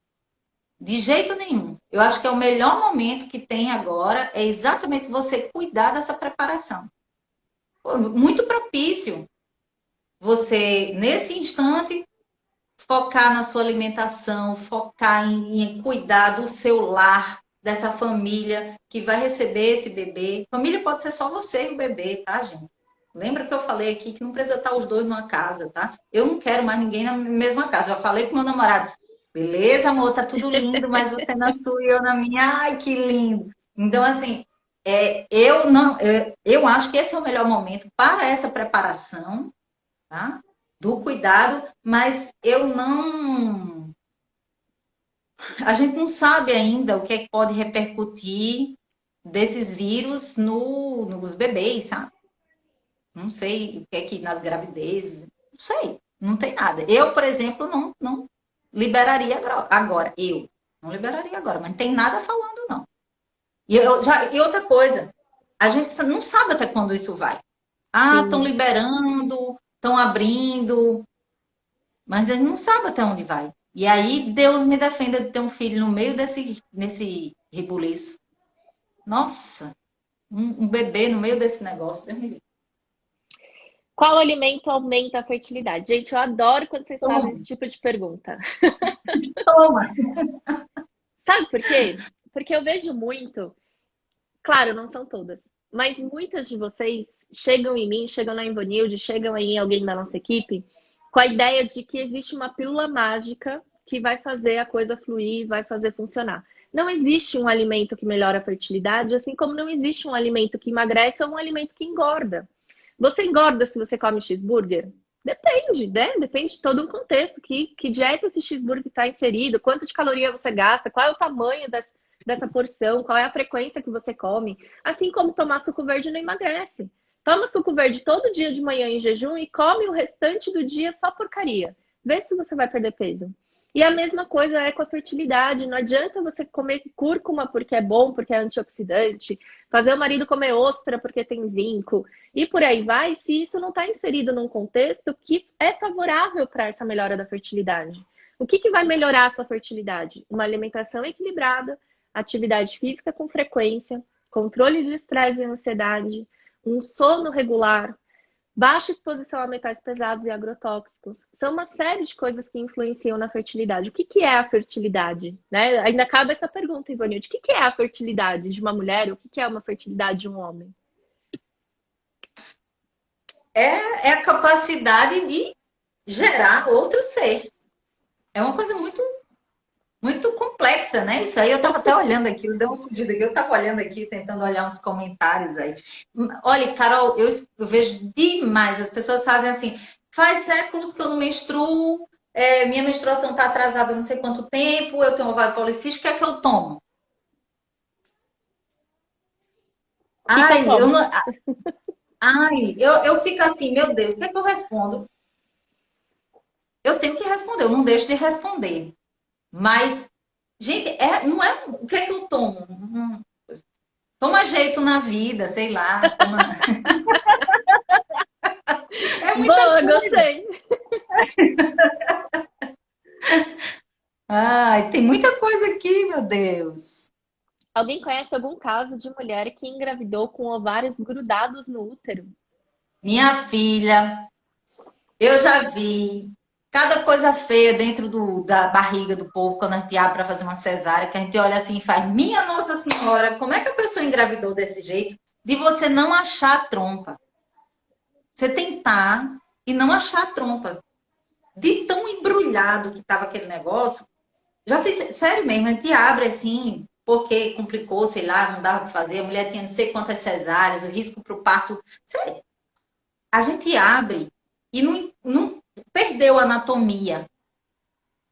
De jeito nenhum. Eu acho que é o melhor momento que tem agora é exatamente você cuidar dessa preparação. Muito propício você, nesse instante, focar na sua alimentação, focar em cuidar do seu lar, dessa família que vai receber esse bebê. Família pode ser só você e o bebê, tá, gente? Lembra que eu falei aqui que não precisa estar os dois numa casa, tá? Eu não quero mais ninguém na mesma casa. Já falei com meu namorado. Beleza, amor, tá tudo lindo, mas você na sua e eu na minha. Ai, que lindo. Então, assim, eu acho que esse é o melhor momento para essa preparação, tá? Do cuidado, mas eu não. A gente não sabe ainda o que é que pode repercutir desses vírus nos bebês, sabe? Não sei o que é que nas gravidezes, não sei, não tem nada. Eu, por exemplo, não liberaria agora. Eu não liberaria agora, mas não tem nada falando, não. E outra coisa, a gente não sabe até quando isso vai. Estão liberando, estão abrindo, mas a gente não sabe até onde vai. E aí, Deus me defenda de ter um filho no meio desse rebuliço. Nossa, um bebê no meio desse negócio, Deus me livre. Qual alimento aumenta a fertilidade? Gente, eu adoro quando vocês fazem esse tipo de pergunta. Toma! Sabe por quê? Porque eu vejo muito, claro, não são todas, mas muitas de vocês chegam em mim, chegam na Invonilde, chegam aí em alguém da nossa equipe, com a ideia de que existe uma pílula mágica que vai fazer a coisa fluir, vai fazer funcionar. Não existe um alimento que melhora a fertilidade, assim como não existe um alimento que emagrece ou um alimento que engorda. Você engorda se você come cheeseburger? Depende, né? Depende de todo um contexto. Que dieta esse cheeseburger está inserido, quanto de caloria você gasta, qual é o tamanho dessa porção, qual é a frequência que você come. Assim como tomar suco verde não emagrece. Toma suco verde todo dia de manhã em jejum e come o restante do dia só porcaria. Vê se você vai perder peso. E a mesma coisa é com a fertilidade. Não adianta você comer cúrcuma porque é bom, porque é antioxidante, fazer o marido comer ostra porque tem zinco, e por aí vai, se isso não está inserido num contexto que é favorável para essa melhora da fertilidade. O que vai melhorar a sua fertilidade? Uma alimentação equilibrada, atividade física com frequência, controle de estresse e ansiedade, um sono regular, baixa exposição a metais pesados e agrotóxicos. São uma série de coisas que influenciam na fertilidade. O que que é a fertilidade? Né? Ainda cabe essa pergunta, Ivanilde. O que que é a fertilidade de uma mulher? O que que é uma fertilidade de um homem? É a capacidade de gerar outro ser. É uma coisa muito, muito complexa, né? Isso aí eu estava até olhando aqui, deu uma fugida aqui, eu estava olhando aqui, tentando olhar uns comentários aí. Olha, Carol, eu vejo demais, as pessoas fazem assim, faz séculos que eu não menstruo, minha menstruação está atrasada não sei quanto tempo, eu tenho ovário policístico, o que é que eu tomo? O que que eu Ai, tomo? eu fico assim, meu Deus, o que é que eu respondo? Eu tenho que responder, eu não deixo de responder. Mas, gente, não é. O que é que eu tomo? Toma jeito na vida, sei lá. É muita Boa, coisa. gostei. Ai, tem muita coisa aqui, meu Deus. Alguém conhece algum caso de mulher que engravidou com ovários grudados no útero? Minha filha, eu já vi cada coisa feia dentro da barriga do povo quando a gente abre para fazer uma cesárea, que a gente olha assim e faz, minha Nossa Senhora, como é que a pessoa engravidou desse jeito? De você não achar a trompa. Você tentar e não achar a trompa. De tão embrulhado que estava aquele negócio, já fiz, sério mesmo, a gente abre assim, porque complicou, sei lá, não dava para fazer, a mulher tinha não sei quantas cesáreas, o risco para o parto. Sério, a gente abre e não perdeu a anatomia.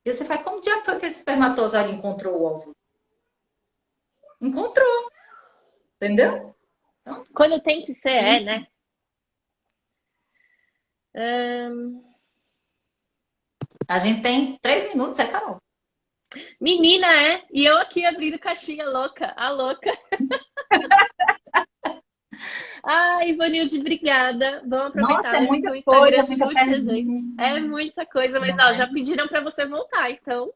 E você faz, como dia foi que esse espermatozoide encontrou o óvulo? Encontrou, entendeu? Então, Quando tem que ser, né? a gente tem 3 minutos, é, Carol? Menina, é? E eu aqui abrindo caixinha louca, a louca. Ai, Ivanilde, obrigada. Vamos Nossa, aproveitar é antes que muita o Instagram coisa, muita chute a gente. pergunta. É muita coisa, mas ó, já pediram para você voltar, então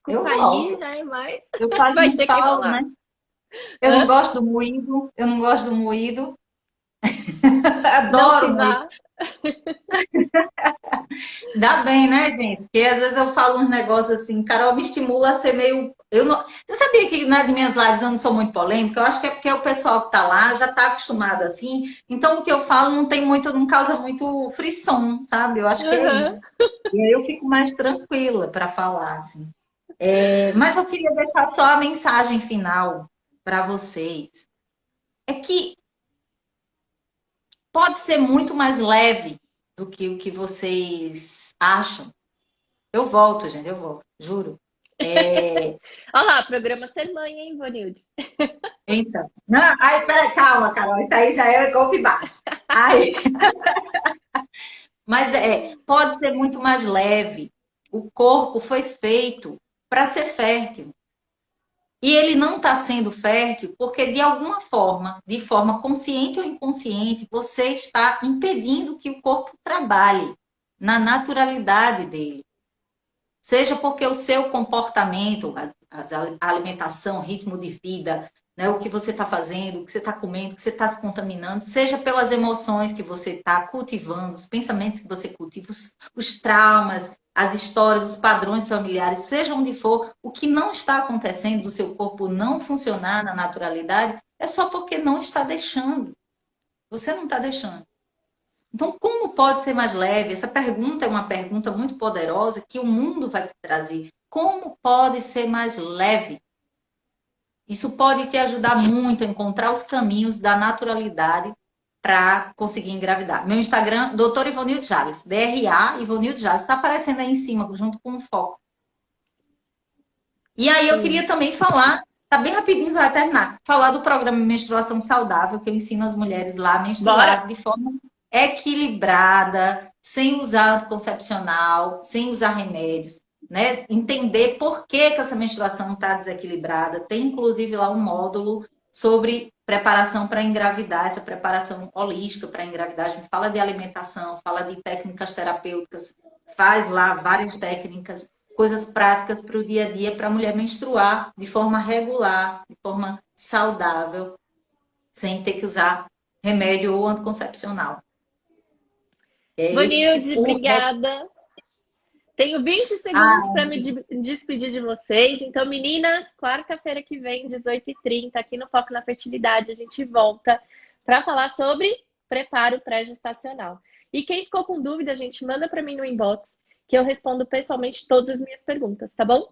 Eu desculpa aí, volto. né? Mas Eu quase vai não ter que falo, rolar. né? Eu não Hã? gosto do moído, eu não gosto do moído. Não se Adoro moído. vá. Ainda bem, né, gente? Porque às vezes eu falo uns negócios assim, Carol me estimula a ser meio. Eu não... Você sabia que nas minhas lives eu não sou muito polêmica? Eu acho que é porque o pessoal que tá lá já tá acostumado assim. Então o que eu falo não tem muito, não causa muito frisson, sabe? Eu acho que é Aham. isso. E aí eu fico mais tranquila para falar, assim. Mas eu queria deixar só a mensagem final para vocês. É que pode ser muito mais leve do que o que vocês acham. Eu volto, gente, eu volto, juro. Olha lá, programa Ser Mãe, hein, Ivanilde? Então, não, aí, peraí, calma, Carol, isso aí já é golpe baixo. Aí, mas pode ser muito mais leve. O corpo foi feito para ser fértil. E ele não está sendo fértil porque, de alguma forma, de forma consciente ou inconsciente, você está impedindo que o corpo trabalhe na naturalidade dele. Seja porque o seu comportamento, a alimentação, ritmo de vida, né, o que você está fazendo, o que você está comendo, o que você está se contaminando, seja pelas emoções que você está cultivando, os pensamentos que você cultiva, os traumas, as histórias, os padrões familiares, seja onde for, o que não está acontecendo do seu corpo não funcionar na naturalidade, é só porque não está deixando. Você não está deixando. Então, como pode ser mais leve? Essa pergunta é uma pergunta muito poderosa que o mundo vai te trazer. Como pode ser mais leve? Isso pode te ajudar muito a encontrar os caminhos da naturalidade para conseguir engravidar. Meu Instagram, Dr. Ivonilde Jales, DRA Ivonilde Jales, está aparecendo aí em cima, junto com o foco. E aí eu queria também falar, tá bem rapidinho, vai terminar, falar do programa Menstruação Saudável, que eu ensino as mulheres lá a Bora! menstruar de forma equilibrada, sem usar anticoncepcional, sem usar remédios, né? Entender por que essa menstruação está desequilibrada. Tem inclusive lá um módulo sobre preparação para engravidar, essa preparação holística para engravidar. A gente fala de alimentação, fala de técnicas terapêuticas, faz lá várias técnicas, coisas práticas para o dia a dia para a mulher menstruar de forma regular, de forma saudável, sem ter que usar remédio ou anticoncepcional. É este Vanilde, o obrigada. Tenho 20 segundos para me despedir de vocês. Então, meninas, quarta-feira que vem, 18h30, aqui no Foco na Fertilidade, a gente volta para falar sobre preparo pré-gestacional. E quem ficou com dúvida, gente, manda para mim no inbox, que eu respondo pessoalmente todas as minhas perguntas, tá bom?